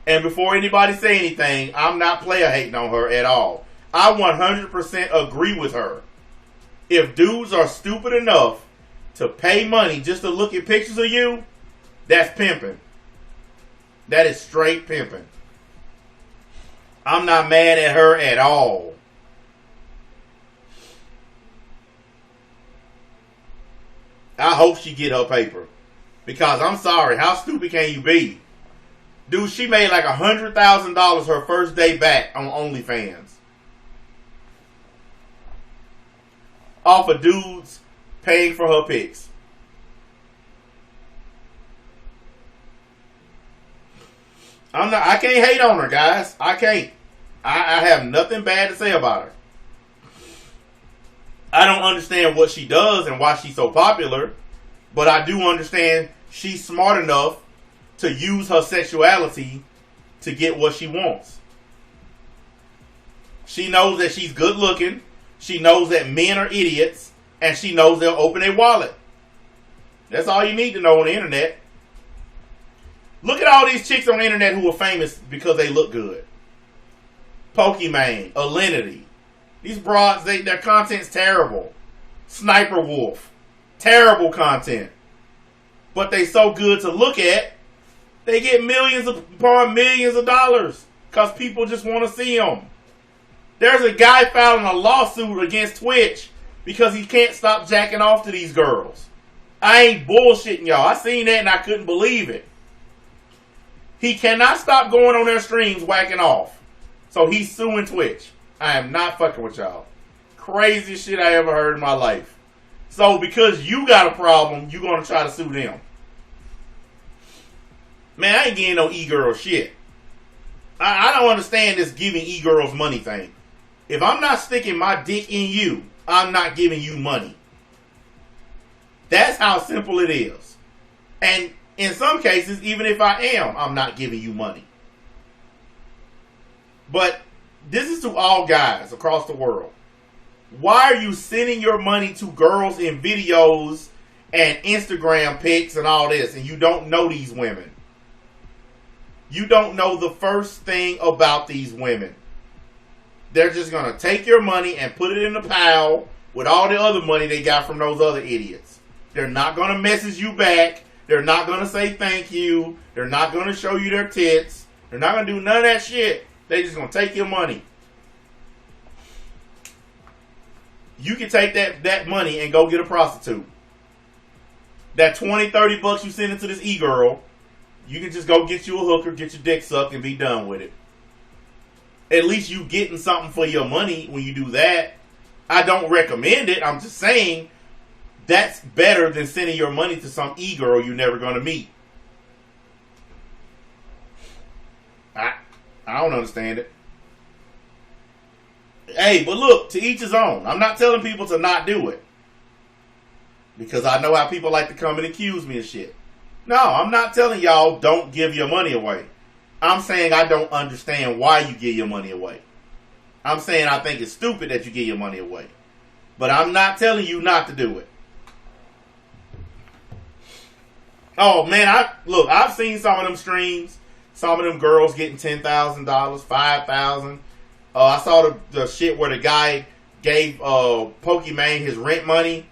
And before anybody say anything, I'm not player hating on her at all. I 100% agree with her. If dudes are stupid enough to pay money just to look at pictures of you, that's pimping. That is straight pimping. I'm not mad at her at all. I hope she get her paper. Because I'm sorry, how stupid can you be? Dude, she made like $100,000 her first day back on OnlyFans. Off of dudes paying for her pics. I can't hate on her, guys. I can't. I have nothing bad to say about her. I don't understand what she does and why she's so popular, but I do understand she's smart enough to use her sexuality to get what she wants. She knows that she's good looking. She knows that men are idiots, and she knows they'll open a wallet. That's all you need to know on the internet. Look at all these chicks on the internet who are famous because they look good. Pokimane, Alinity. These broads, their content's terrible. Sniper Wolf. Terrible content. But they so good to look at, they get millions upon millions of dollars because people just want to see them. There's a guy filing a lawsuit against Twitch because he can't stop jacking off to these girls. I ain't bullshitting y'all. I seen that and I couldn't believe it. He cannot stop going on their streams whacking off. So he's suing Twitch. I am not fucking with y'all. Craziest shit I ever heard in my life. So because you got a problem, you gonna try to sue them. Man, I ain't getting no e-girl shit. I don't understand this giving e-girls money thing. If I'm not sticking my dick in you, I'm not giving you money. That's how simple it is. And in some cases, even if I am, I'm not giving you money. But this is to all guys across the world. Why are you sending your money to girls in videos and Instagram pics and all this, and you don't know these women? You don't know the first thing about these women. They're just going to take your money and put it in the pile with all the other money they got from those other idiots. They're not going to message you back. They're not going to say thank you. They're not going to show you their tits. They're not going to do none of that shit. They're just going to take your money. You can take that money and go get a prostitute. That 20, 30 bucks you send it to this e-girl, you can just go get you a hooker, get your dick sucked, and be done with it. At least you getting something for your money when you do that. I don't recommend it. I'm just saying that's better than sending your money to some e-girl you're never going to meet. I don't understand it. Hey, but look, to each his own. I'm not telling people to not do it. Because I know how people like to come and accuse me of shit. No, I'm not telling y'all don't give your money away. I'm saying I don't understand why you give your money away. I'm saying I think it's stupid that you give your money away. But I'm not telling you not to do it. Oh, man, I've seen some of them streams. Some of them girls getting $10,000, $5,000. I saw the shit where the guy gave Pokimane his rent money.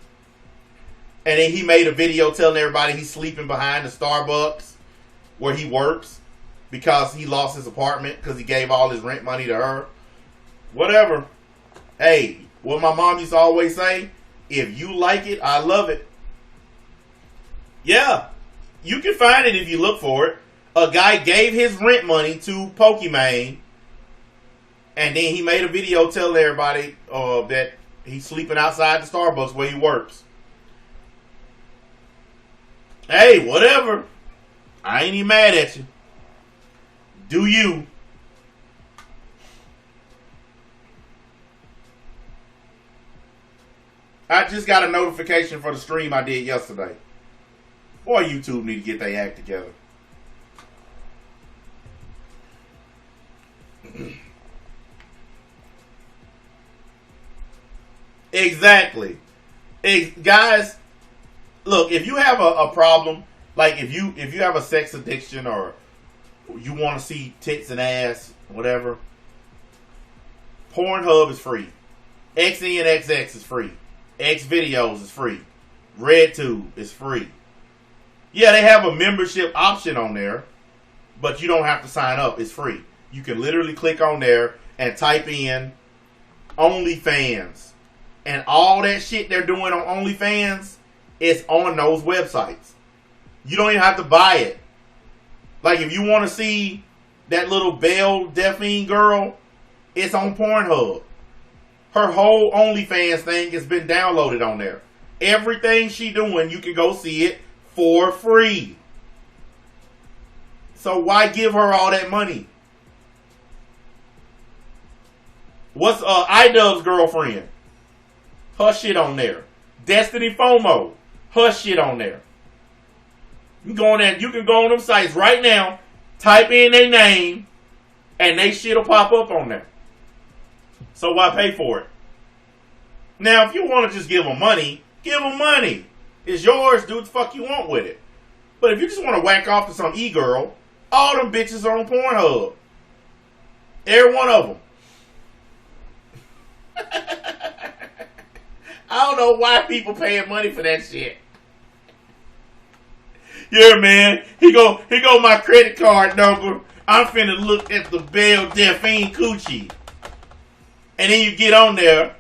And then he made a video telling everybody he's sleeping behind the Starbucks where he works because he lost his apartment because he gave all his rent money to her. Whatever. Hey, what my mom used to always say, if you like it, I love it. Yeah, you can find it if you look for it. A guy gave his rent money to Pokimane, and then he made a video telling everybody that he's sleeping outside the Starbucks where he works. Hey, whatever. I ain't even mad at you. Do you? I just got a notification for the stream I did yesterday. Boy, YouTube need to get their act together. Exactly. Guys, look, if you have a problem, like if you have a sex addiction or you want to see tits and ass, whatever, Pornhub is free. XNXX is free. Xvideos is free. RedTube is free. Yeah, they have a membership option on there, but you don't have to sign up. It's free. You can literally click on there and type in OnlyFans. And all that shit they're doing on OnlyFans is on those websites. You don't even have to buy it. Like if you want to see that little Belle Delphine girl, it's on Pornhub. Her whole OnlyFans thing has been downloaded on there. Everything she doing, you can go see it for free. So why give her all that money? What's iDubbbz's girlfriend? Her shit on there. Destiny FOMO. Her shit on there. You can go on them sites right now, type in their name, and they shit'll pop up on there. So why pay for it? Now, if you want to just give them money, give them money. It's yours. Do what the fuck you want with it. But if you just want to whack off to some e-girl, all them bitches are on Pornhub. Every one of them. I don't know why people paying money for that shit. Yeah, man. He go my credit card number. I'm finna look at the Belle Delphine coochie. And then you get on there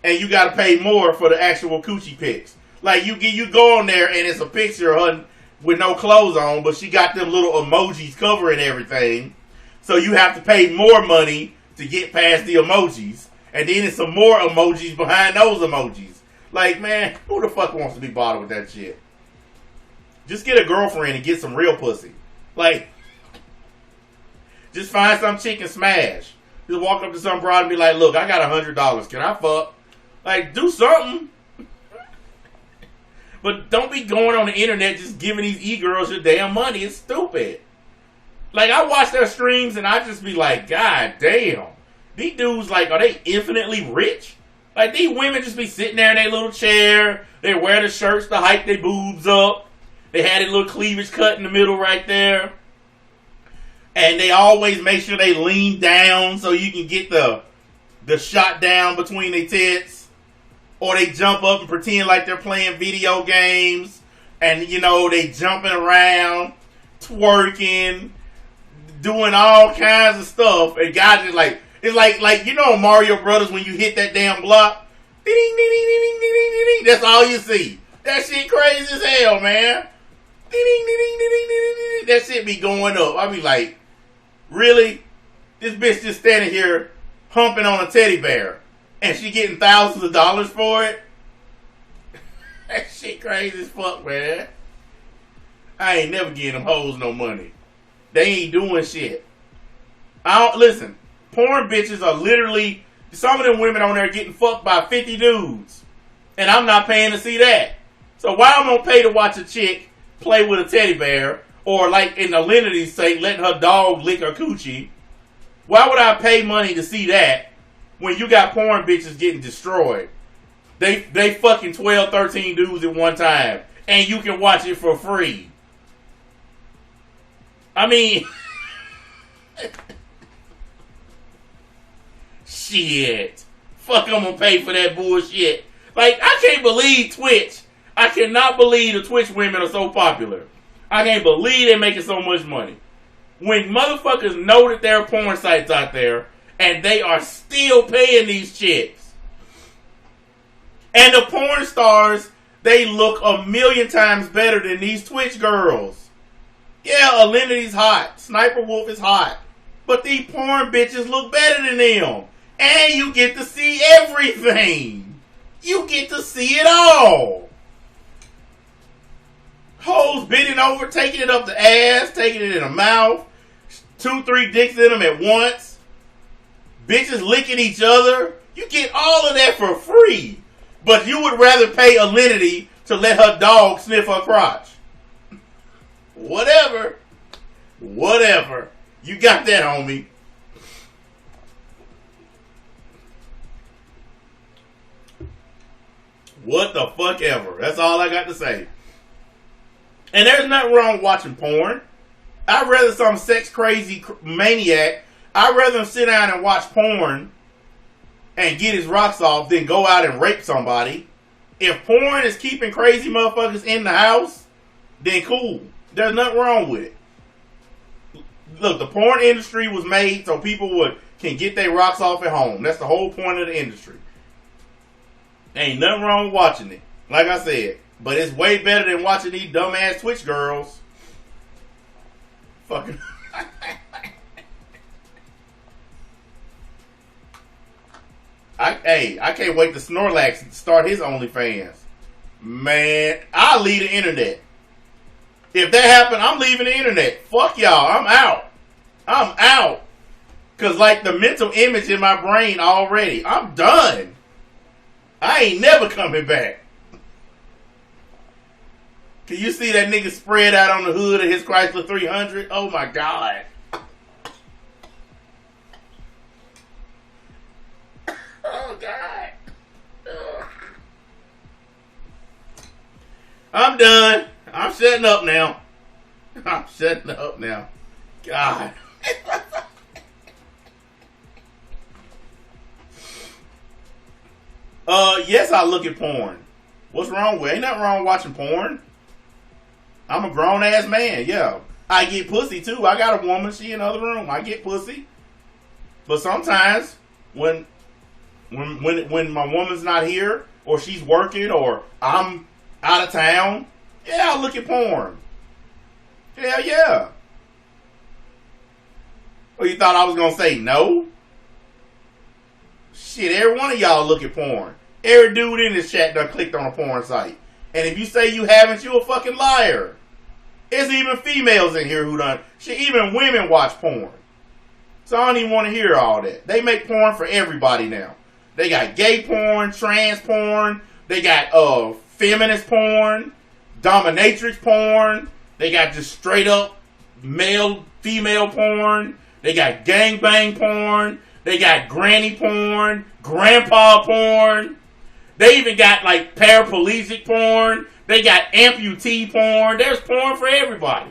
and you gotta pay more for the actual coochie pics. Like you go on there and it's a picture of her with no clothes on, but she got them little emojis covering everything. So you have to pay more money to get past the emojis. And then there's some more emojis behind those emojis. Like, man, who the fuck wants to be bothered with that shit? Just get a girlfriend and get some real pussy. Like, just find some chick and smash. Just walk up to some broad and be like, look, I got $100. Can I fuck? Like, do something. But don't be going on the internet just giving these e-girls your damn money. It's stupid. Like, I watch their streams and I just be like, God damn. These dudes, like, are they infinitely rich? Like, these women just be sitting there in their little chair. They wear the shirts to hype their boobs up. They had a little cleavage cut in the middle right there. And they always make sure they lean down so you can get the shot down between their tits. Or they jump up and pretend like they're playing video games. And, you know, they jumping around, twerking, doing all kinds of stuff. And guys just like, it's like you know Mario Brothers when you hit that damn block? Ding, ding, ding, ding, ding, ding, ding. That's all you see. That shit crazy as hell, man. Ding, ding, ding, ding, ding, ding, ding. That shit be going up. I be like, really? This bitch just standing here humping on a teddy bear. And she getting thousands of dollars for it? That shit crazy as fuck, man. I ain't never getting them hoes no money. They ain't doing shit. Listen, porn bitches are literally, some of them women on there getting fucked by 50 dudes. And I'm not paying to see that. So why am I going to pay to watch a chick play with a teddy bear, or like in the Lenity's sake, letting her dog lick her coochie? Why would I pay money to see that when you got porn bitches getting destroyed? They fucking 12, 13 dudes at one time, and you can watch it for free. I mean, shit. Fuck, I'm gonna pay for that bullshit. Like, I can't believe Twitch. I cannot believe the Twitch women are so popular. I can't believe they're making so much money. When motherfuckers know that there are porn sites out there, and they are still paying these chicks. And the porn stars, they look a million times better than these Twitch girls. Yeah, Alenity's hot. Sniper Wolf is hot. But these porn bitches look better than them. And you get to see everything. You get to see it all. Hoes bending over, taking it up the ass, taking it in the mouth. 2, 3 dicks in them at once. Bitches licking each other. You get all of that for free. But you would rather pay Alenity to let her dog sniff her crotch. Whatever. Whatever. You got that, homie. What the fuck ever. That's all I got to say. And there's nothing wrong with watching porn. I'd rather some sex crazy maniac, I'd rather him sit down and watch porn and get his rocks off than go out and rape somebody. If porn is keeping crazy motherfuckers in the house, then cool. There's nothing wrong with it. Look, the porn industry was made so people can get their rocks off at home. That's the whole point of the industry. Ain't nothing wrong with watching it. Like I said. But it's way better than watching these dumbass Twitch girls. Fucking. I can't wait to Snorlax start his OnlyFans. Man, I'll leave the internet. If that happens, I'm leaving the internet. Fuck y'all. I'm out. I'm out. Because, like, the mental image in my brain already. I'm done. I ain't never coming back. Can you see that nigga spread out on the hood of his Chrysler 300? Oh, my God. Oh, God. Ugh. I'm done. I'm shutting up now. I'm shutting up now. God. Yes, I look at porn. What's wrong with it? Ain't nothing wrong with watching porn. I'm a grown ass man, yeah. I get pussy too. I got a woman, she in the other room. I get pussy. But sometimes when my woman's not here, or she's working, or I'm out of town, yeah, I'll look at porn. Hell yeah. Or you thought I was going to say no? Shit, every one of y'all look at porn. Every dude in this chat done clicked on a porn site. And if you say you haven't, you a fucking liar. There's even females in here who done. Shit, even women watch porn. So I don't even want to hear all that. They make porn for everybody now. They got gay porn, trans porn. They got feminist porn, dominatrix porn. They got just straight up male, female porn. They got gangbang porn. They got granny porn, grandpa porn. They even got like paraplegic porn. They got amputee porn. There's porn for everybody.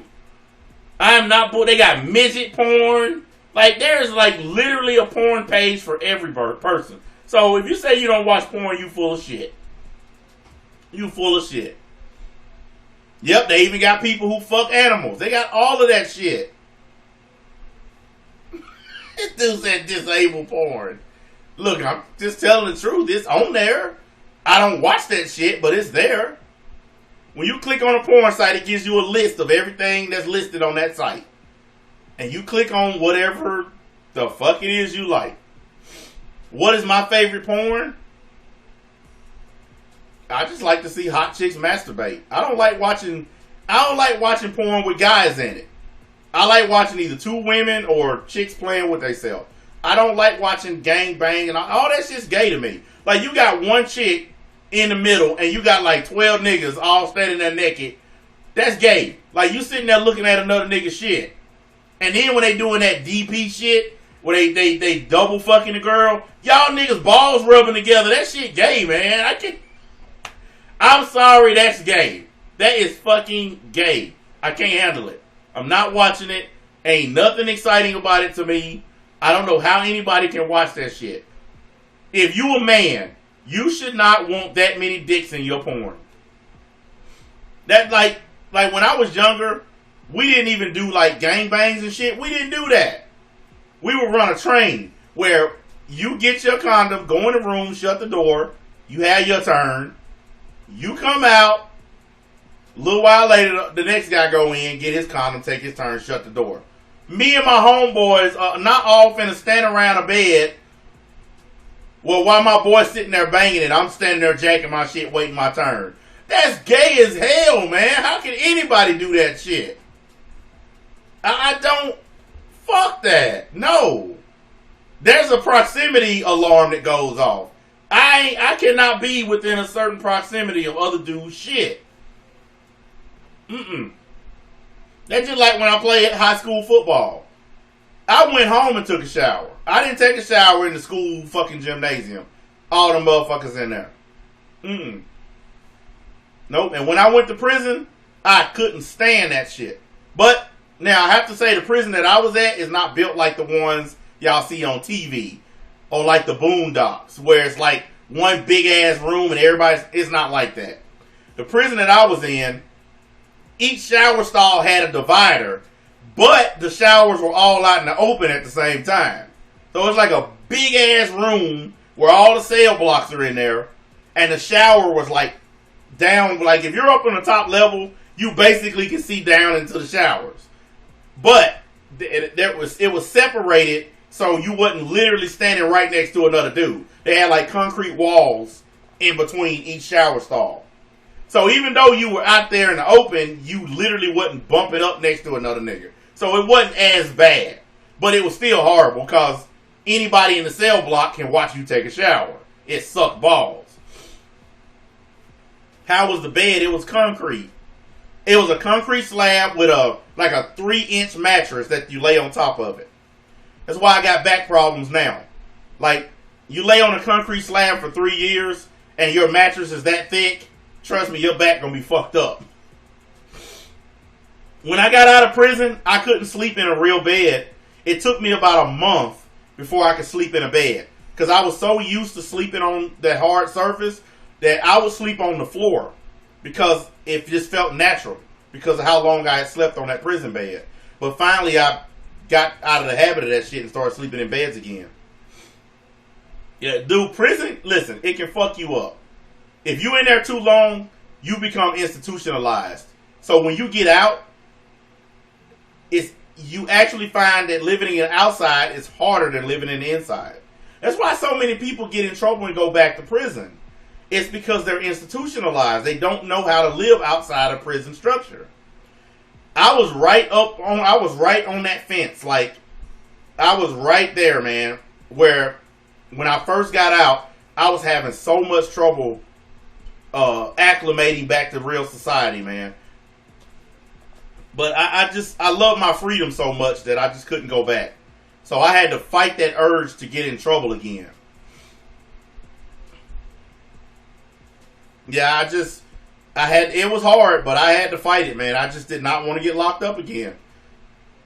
They got midget porn. Like, there's like literally a porn page for every person. So if you say you don't watch porn, you full of shit. You full of shit. Yep, they even got people who fuck animals. They got all of that shit. This dude said disabled porn. Look, I'm just telling the truth. It's on there. I don't watch that shit, but it's there. When you click on a porn site, it gives you a list of everything that's listed on that site. And you click on whatever the fuck it is you like. What is my favorite porn? I just like to see hot chicks masturbate. I don't like watching porn with guys in it. I like watching either two women or chicks playing with themselves. I don't like watching gang bang and all that shit's gay to me. Like, you got one chick in the middle and you got like 12 niggas all standing there naked. That's gay. Like, you sitting there looking at another nigga shit. And then when they doing that DP shit, where they double fucking the girl, y'all niggas balls rubbing together, that shit gay, man. I'm sorry, that's gay. That is fucking gay. I can't handle it. I'm not watching it. Ain't nothing exciting about it to me. I don't know how anybody can watch that shit. If you a man, you should not want that many dicks in your porn. That like when I was younger, we didn't even do like gangbangs and shit. We didn't do that. We would run a train where you get your condom, go in the room, shut the door, you have your turn, you come out, a little while later, the next guy go in, get his condom, take his turn, shut the door. Me and my homeboys are not all finna stand around a bed. Well, while my boy's sitting there banging it, I'm standing there jacking my shit, waiting my turn. That's gay as hell, man. How can anybody do that shit? I don't... Fuck that. No. There's a proximity alarm that goes off. I cannot be within a certain proximity of other dudes' shit. That's just like when I played high school football. I went home and took a shower. I didn't take a shower in the school fucking gymnasium. All the motherfuckers in there. Nope. And when I went to prison, I couldn't stand that shit. But now I have to say the prison that I was at is not built like the ones y'all see on TV or like the Boondocks, where it's like one big ass room and it's not like that. The prison that I was in, each shower stall had a divider, but the showers were all out in the open at the same time. So it's like a big ass room where all the cell blocks are in there, and the shower was like down, like if you're up on the top level, you basically can see down into the showers. But it was separated so you wasn't literally standing right next to another dude. They had like concrete walls in between each shower stall. So even though you were out there in the open, you literally wasn't bumping up next to another nigga. So it wasn't as bad. But it was still horrible because anybody in the cell block can watch you take a shower. It sucked balls. How was the bed? It was concrete. It was a concrete slab with a 3-inch mattress that you lay on top of it. That's why I got back problems now. Like, you lay on a concrete slab for 3 years and your mattress is that thick, trust me, your back gonna be fucked up. When I got out of prison, I couldn't sleep in a real bed. It took me about a month before I could sleep in a bed. Because I was so used to sleeping on that hard surface that I would sleep on the floor. Because it just felt natural. Because of how long I had slept on that prison bed. But finally I got out of the habit of that shit and started sleeping in beds again. Yeah, dude, prison, listen, it can fuck you up. If you in there too long, you become institutionalized. So when you get out, you actually find that living in the outside is harder than living in the inside. That's why so many people get in trouble and go back to prison. It's because they're institutionalized. They don't know how to live outside of prison structure. I was right on that fence. Like, I was right there, man, where when I first got out, I was having so much trouble acclimating back to real society, man. But I love my freedom so much that I just couldn't go back. So I had to fight that urge to get in trouble again. Yeah, it was hard, but I had to fight it, man. I just did not want to get locked up again.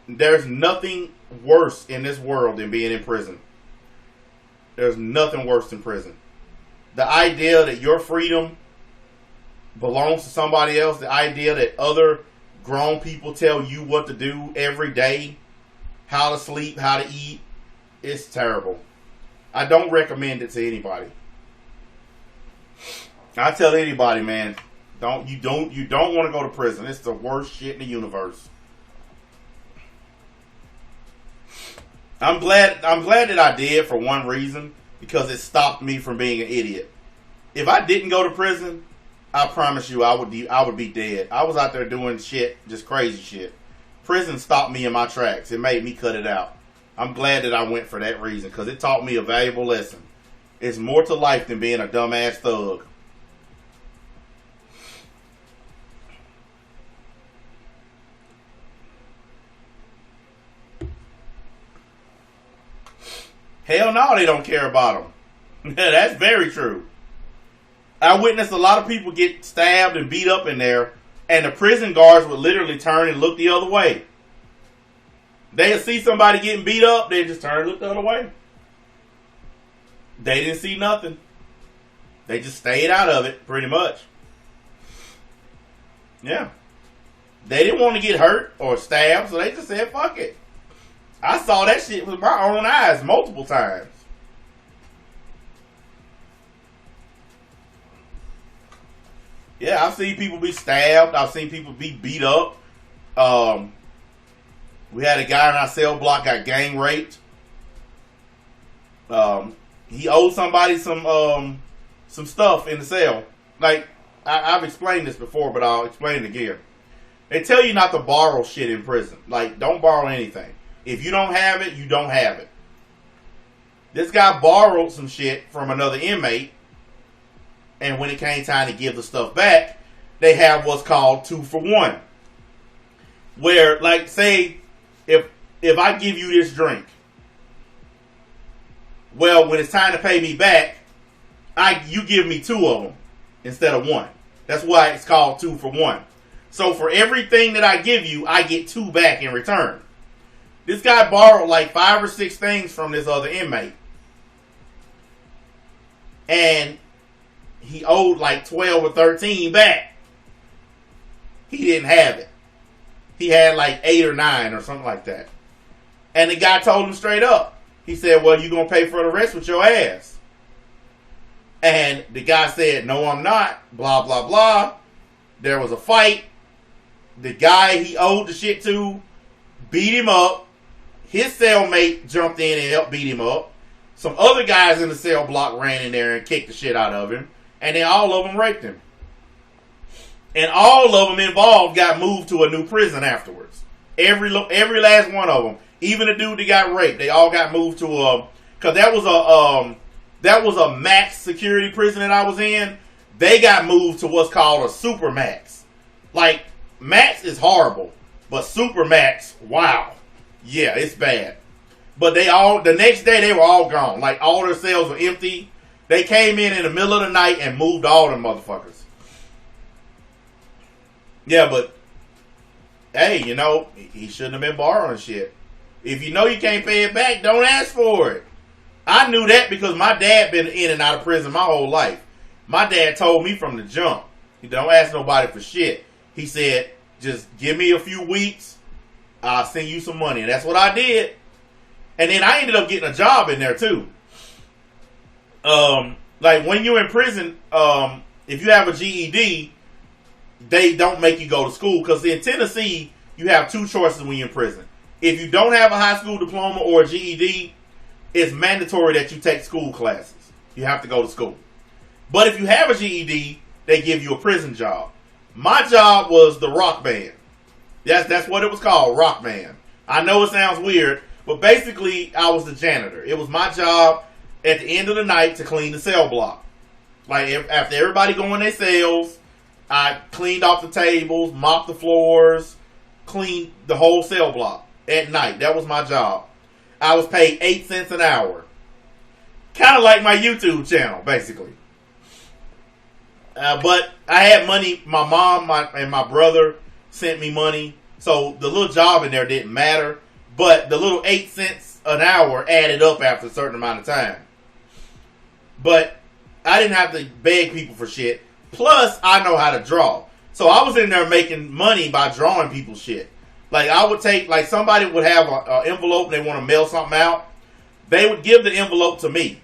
There's nothing worse in this world than being in prison. There's nothing worse than prison. The idea that your freedom belongs to somebody else, the idea that other grown people tell you what to do every day, how to sleep, how to eat, it's terrible. I don't recommend it to anybody. I tell anybody, man, you don't want to go to prison. It's the worst shit in the universe. I'm glad that I did for one reason, because it stopped me from being an idiot. If I didn't go to prison, I promise you I would be dead. I was out there doing shit, just crazy shit. Prison stopped me in my tracks. It made me cut it out. I'm glad that I went for that reason, because it taught me a valuable lesson. It's more to life than being a dumbass thug. Hell no, they don't care about them. That's very true. I witnessed a lot of people get stabbed and beat up in there, and the prison guards would literally turn and look the other way. They'd see somebody getting beat up, they'd just turn and look the other way. They didn't see nothing. They just stayed out of it, pretty much. Yeah. They didn't want to get hurt or stabbed, so they just said, fuck it. I saw that shit with my own eyes multiple times. Yeah, I've seen people be stabbed. I've seen people be beat up. We had a guy in our cell block got gang raped. He owed somebody some stuff in the cell. Like, I've explained this before, but I'll explain it again. They tell you not to borrow shit in prison. Like, don't borrow anything. If you don't have it, you don't have it. This guy borrowed some shit from another inmate, and when it came time to give the stuff back, they have what's called 2 for 1. Where, like, say, if I give you this drink, well, when it's time to pay me back, you give me 2 of them instead of 1. That's why it's called 2 for 1. So for everything that I give you, I get 2 back in return. This guy borrowed like 5 or 6 things from this other inmate. And he owed like 12 or 13 back. He didn't have it. He had like 8 or 9 or something like that. And the guy told him straight up. He said, well, you're going to pay for the rest with your ass. And the guy said, no, I'm not. Blah, blah, blah. There was a fight. The guy he owed the shit to beat him up. His cellmate jumped in and helped beat him up. Some other guys in the cell block ran in there and kicked the shit out of him. And then all of them raped him. And all of them involved got moved to a new prison afterwards. Every last one of them. Even the dude that got raped, they all got moved to a... Because that was a max security prison that I was in. They got moved to what's called a super max. Like, max is horrible. But super max, wow. Yeah, it's bad. But the next day they were all gone. Like, all their cells were empty. They came in the middle of the night and moved all them motherfuckers. Yeah, but, hey, you know, he shouldn't have been borrowing shit. If you know you can't pay it back, don't ask for it. I knew that because my dad been in and out of prison my whole life. My dad told me from the jump, don't ask nobody for shit. He said, just give me a few weeks, I'll send you some money. And that's what I did. And then I ended up getting a job in there too. Like when you're in prison, if you have a GED, they don't make you go to school. Because in Tennessee, you have two choices when you're in prison. If you don't have a high school diploma or a GED, it's mandatory that you take school classes. You have to go to school. But if you have a GED, they give you a prison job. My job was the rock band. That's what it was called, rock band. I know it sounds weird, but basically I was the janitor. It was my job at the end of the night to clean the cell block. Like after everybody go in their cells, I cleaned off the tables, mopped the floors, cleaned the whole cell block at night. That was my job. I was paid 8 cents an hour. Kind of like my YouTube channel, basically. But I had money. My mom and my brother sent me money. So the little job in there didn't matter. But the little 8 cents an hour added up after a certain amount of time. But I didn't have to beg people for shit. Plus, I know how to draw. So I was in there making money by drawing people's shit. Like I would take, like somebody would have an envelope and they want to mail something out. They would give the envelope to me.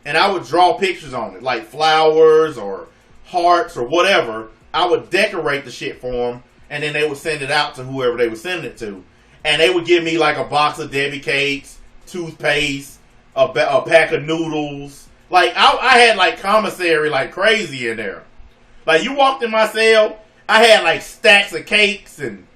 And I would draw pictures on it. Like flowers or hearts or whatever. I would decorate the shit for them. And then they would send it out to whoever they would send it to. And they would give me like a box of Debbie cakes, toothpaste, a pack of noodles. Like I had like commissary like crazy in there. Like you walked in my cell, I had like stacks of cakes and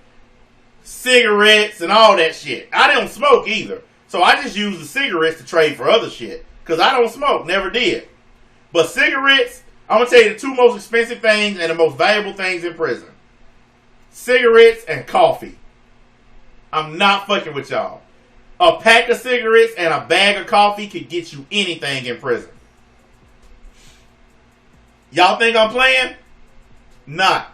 cigarettes and all that shit. I don't smoke either. So I just use the cigarettes to trade for other shit. Because I don't smoke. Never did. But cigarettes, I'm going to tell you the two most expensive things and the most valuable things in prison. Cigarettes and coffee. I'm not fucking with y'all. A pack of cigarettes and a bag of coffee could get you anything in prison. Y'all think I'm playing? Not.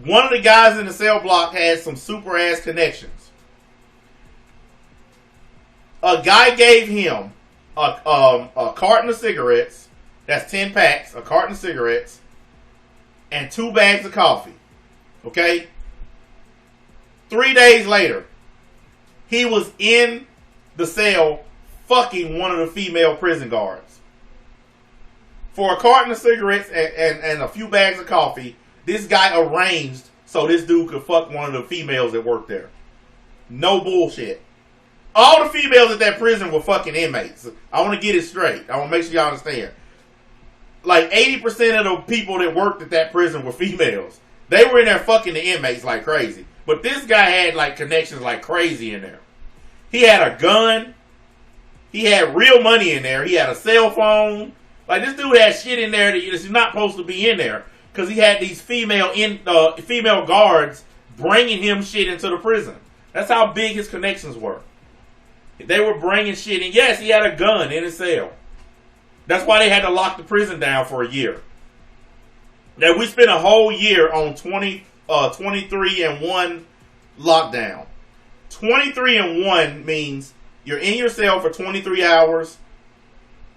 One of the guys in the cell block had some super ass connections. A guy gave him a carton of cigarettes. That's 10 packs. A carton of cigarettes. And 2 bags of coffee. Okay? 3 days later, he was in the cell fucking one of the female prison guards. For a carton of cigarettes and a few bags of coffee, this guy arranged so this dude could fuck one of the females that worked there. No bullshit. All the females at that prison were fucking inmates. I want to get it straight. I want to make sure y'all understand. Like 80% of the people that worked at that prison were females. They were in there fucking the inmates like crazy. But this guy had like connections like crazy in there. He had a gun. He had real money in there. He had a cell phone. Like this dude had shit in there that's not supposed to be in there. Because he had these female guards bringing him shit into the prison. That's how big his connections were. They were bringing shit in. Yes, he had a gun in his cell. That's why they had to lock the prison down for a year. Now, we spent a whole year on 23-and-1 lockdown. 23-and-1 means you're in your cell for 23 hours.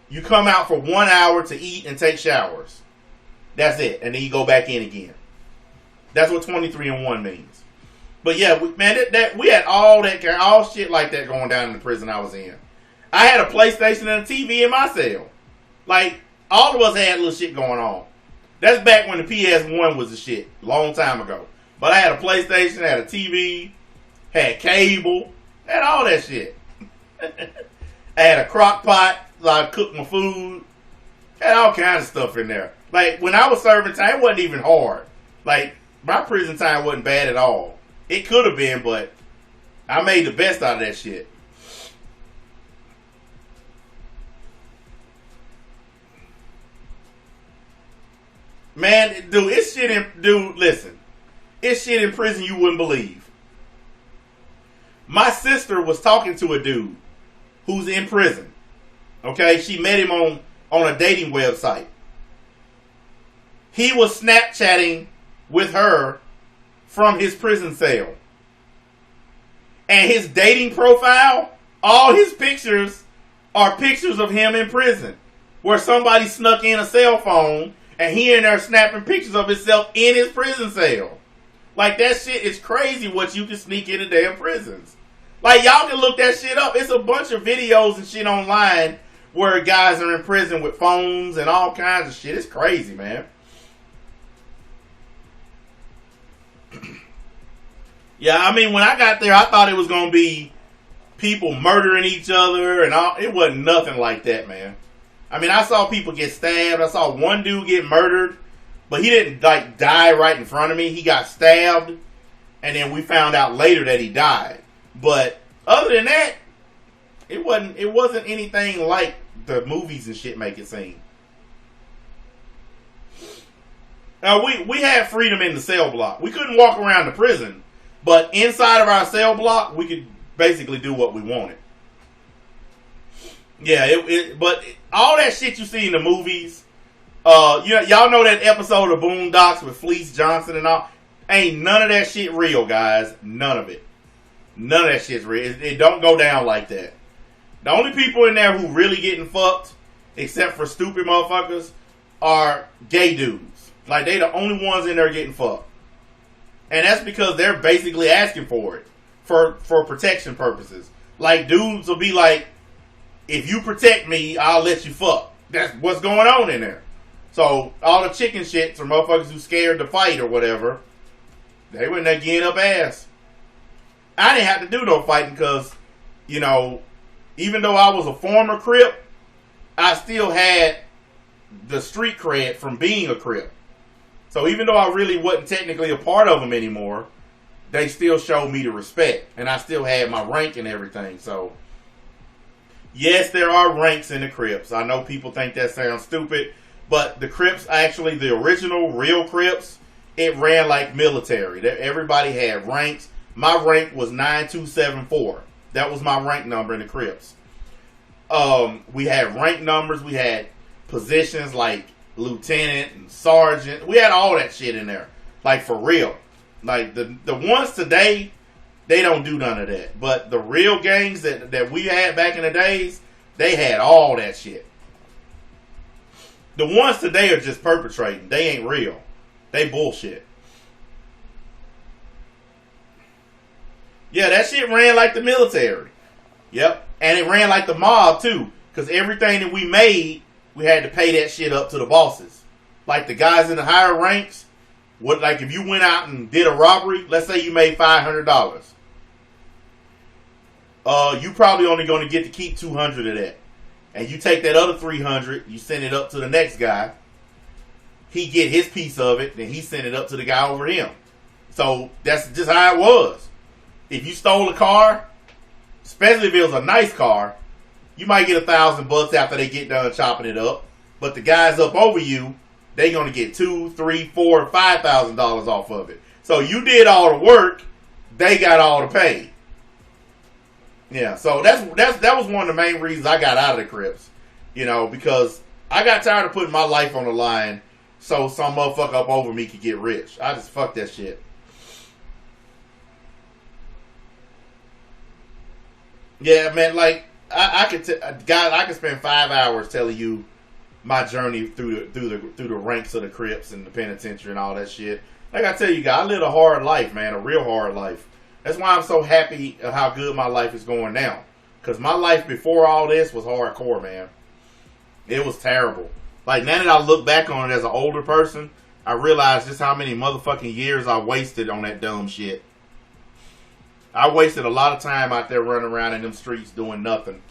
You come out for 1 hour to eat and take showers. That's it. And then you go back in again. That's what 23-and-1 means. But yeah, we had all shit like that going down in the prison I was in. I had a PlayStation and a TV in my cell. Like, all of us had little shit going on. That's back when the PS1 was the shit. Long time ago. But I had a PlayStation, had a TV, had cable, had all that shit. I had a crock pot, so I cooked my food. Had all kinds of stuff in there. Like, when I was serving time, it wasn't even hard. Like, my prison time wasn't bad at all. It could have been, but I made the best out of that shit. Man, dude, it's shit in... Dude, listen. It's shit in prison you wouldn't believe. My sister was talking to a dude who's in prison. Okay? She met him on a dating website. He was Snapchatting with her from his prison cell. And his dating profile, all his pictures are pictures of him in prison. Where somebody snuck in a cell phone and he in there snapping pictures of himself in his prison cell. Like, that shit is crazy what you can sneak into damn prisons. Like, y'all can look that shit up. It's a bunch of videos and shit online where guys are in prison with phones and all kinds of shit. It's crazy, man. Yeah, I mean, when I got there, I thought it was gonna be people murdering each other and all. It wasn't nothing like that, man. I mean, I saw people get stabbed. I saw one dude get murdered, but he didn't like die right in front of me. He got stabbed, and then we found out later that he died. But other than that, it wasn't anything like the movies and shit make it seem. Now, we had freedom in the cell block. We couldn't walk around the prison, but inside of our cell block, we could basically do what we wanted. Yeah, but all that shit you see in the movies, y'all know that episode of Boondocks with Fleece Johnson and all? Ain't none of that shit real, guys. None of it. None of that shit's real. It don't go down like that. The only people in there who really getting fucked, except for stupid motherfuckers, are gay dudes. Like, they the only ones in there getting fucked. And that's because they're basically asking for it. For protection purposes. Like, dudes will be like, if you protect me, I'll let you fuck. That's what's going on in there. So, all the chicken shits or motherfuckers who scared to fight or whatever, they went there getting up ass. I didn't have to do no fighting because, you know, even though I was a former Crip, I still had the street cred from being a Crip. So even though I really wasn't technically a part of them anymore, they still showed me the respect. And I still had my rank and everything. So, yes, there are ranks in the Crips. I know people think that sounds stupid. But the Crips, actually, the original, real Crips, it ran like military. Everybody had ranks. My rank was 9274. That was my rank number in the Crips. We had rank numbers. We had positions like lieutenant and sergeant. We had all that shit in there. Like, for real. Like, the ones today, they don't do none of that. But the real gangs that we had back in the days, they had all that shit. The ones today are just perpetrating. They ain't real. They bullshit. Yeah, that shit ran like the military. Yep. And it ran like the mob, too. Because everything that we made, we had to pay that shit up to the bosses. Like the guys in the higher ranks, like if you went out and did a robbery, let's say you made $500. You probably only going to get to keep $200 of that. And you take that other $300, you send it up to the next guy. He get his piece of it, then he send it up to the guy over him. So that's just how it was. If you stole a car, especially if it was a nice car, you might get $1,000 after they get done chopping it up. But the guys up over you, they gonna get $2,000, $3,000, $4,000, $5,000 off of it. So you did all the work, they got all the pay. Yeah, so that was one of the main reasons I got out of the Crips. You know, because I got tired of putting my life on the line so some motherfucker up over me could get rich. I just fuck that shit. Yeah, man, like I could spend 5 hours telling you my journey through the ranks of the Crips and the penitentiary and all that shit. Like I tell you guys, I lived a hard life, man, a real hard life. That's why I'm so happy of how good my life is going now. Because my life before all this was hardcore, man. It was terrible. Like, now that I look back on it as an older person, I realize just how many motherfucking years I wasted on that dumb shit. I wasted a lot of time out there running around in them streets doing nothing.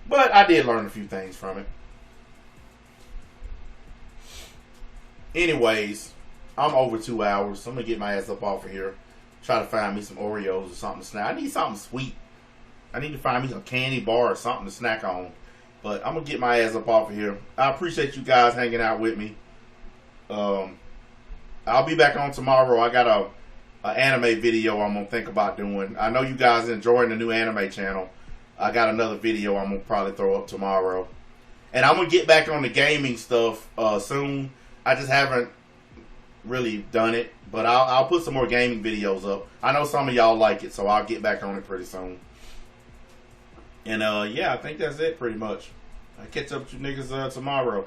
But I did learn a few things from it. Anyways, I'm over 2 hours, so I'm going to get my ass up off of here. Try to find me some Oreos or something to snack. I need something sweet. I need to find me some candy bar or something to snack on. But I'm going to get my ass up off of here. I appreciate you guys hanging out with me. I'll be back on tomorrow. I got an anime video I'm going to think about doing. I know you guys are enjoying the new anime channel. I got another video I'm going to probably throw up tomorrow. And I'm going to get back on the gaming stuff soon. I just haven't really done it, but I'll put some more gaming videos up. I know some of y'all like it, so I'll get back on it pretty soon. And yeah, I think that's it pretty much. I'll catch up with you niggas tomorrow.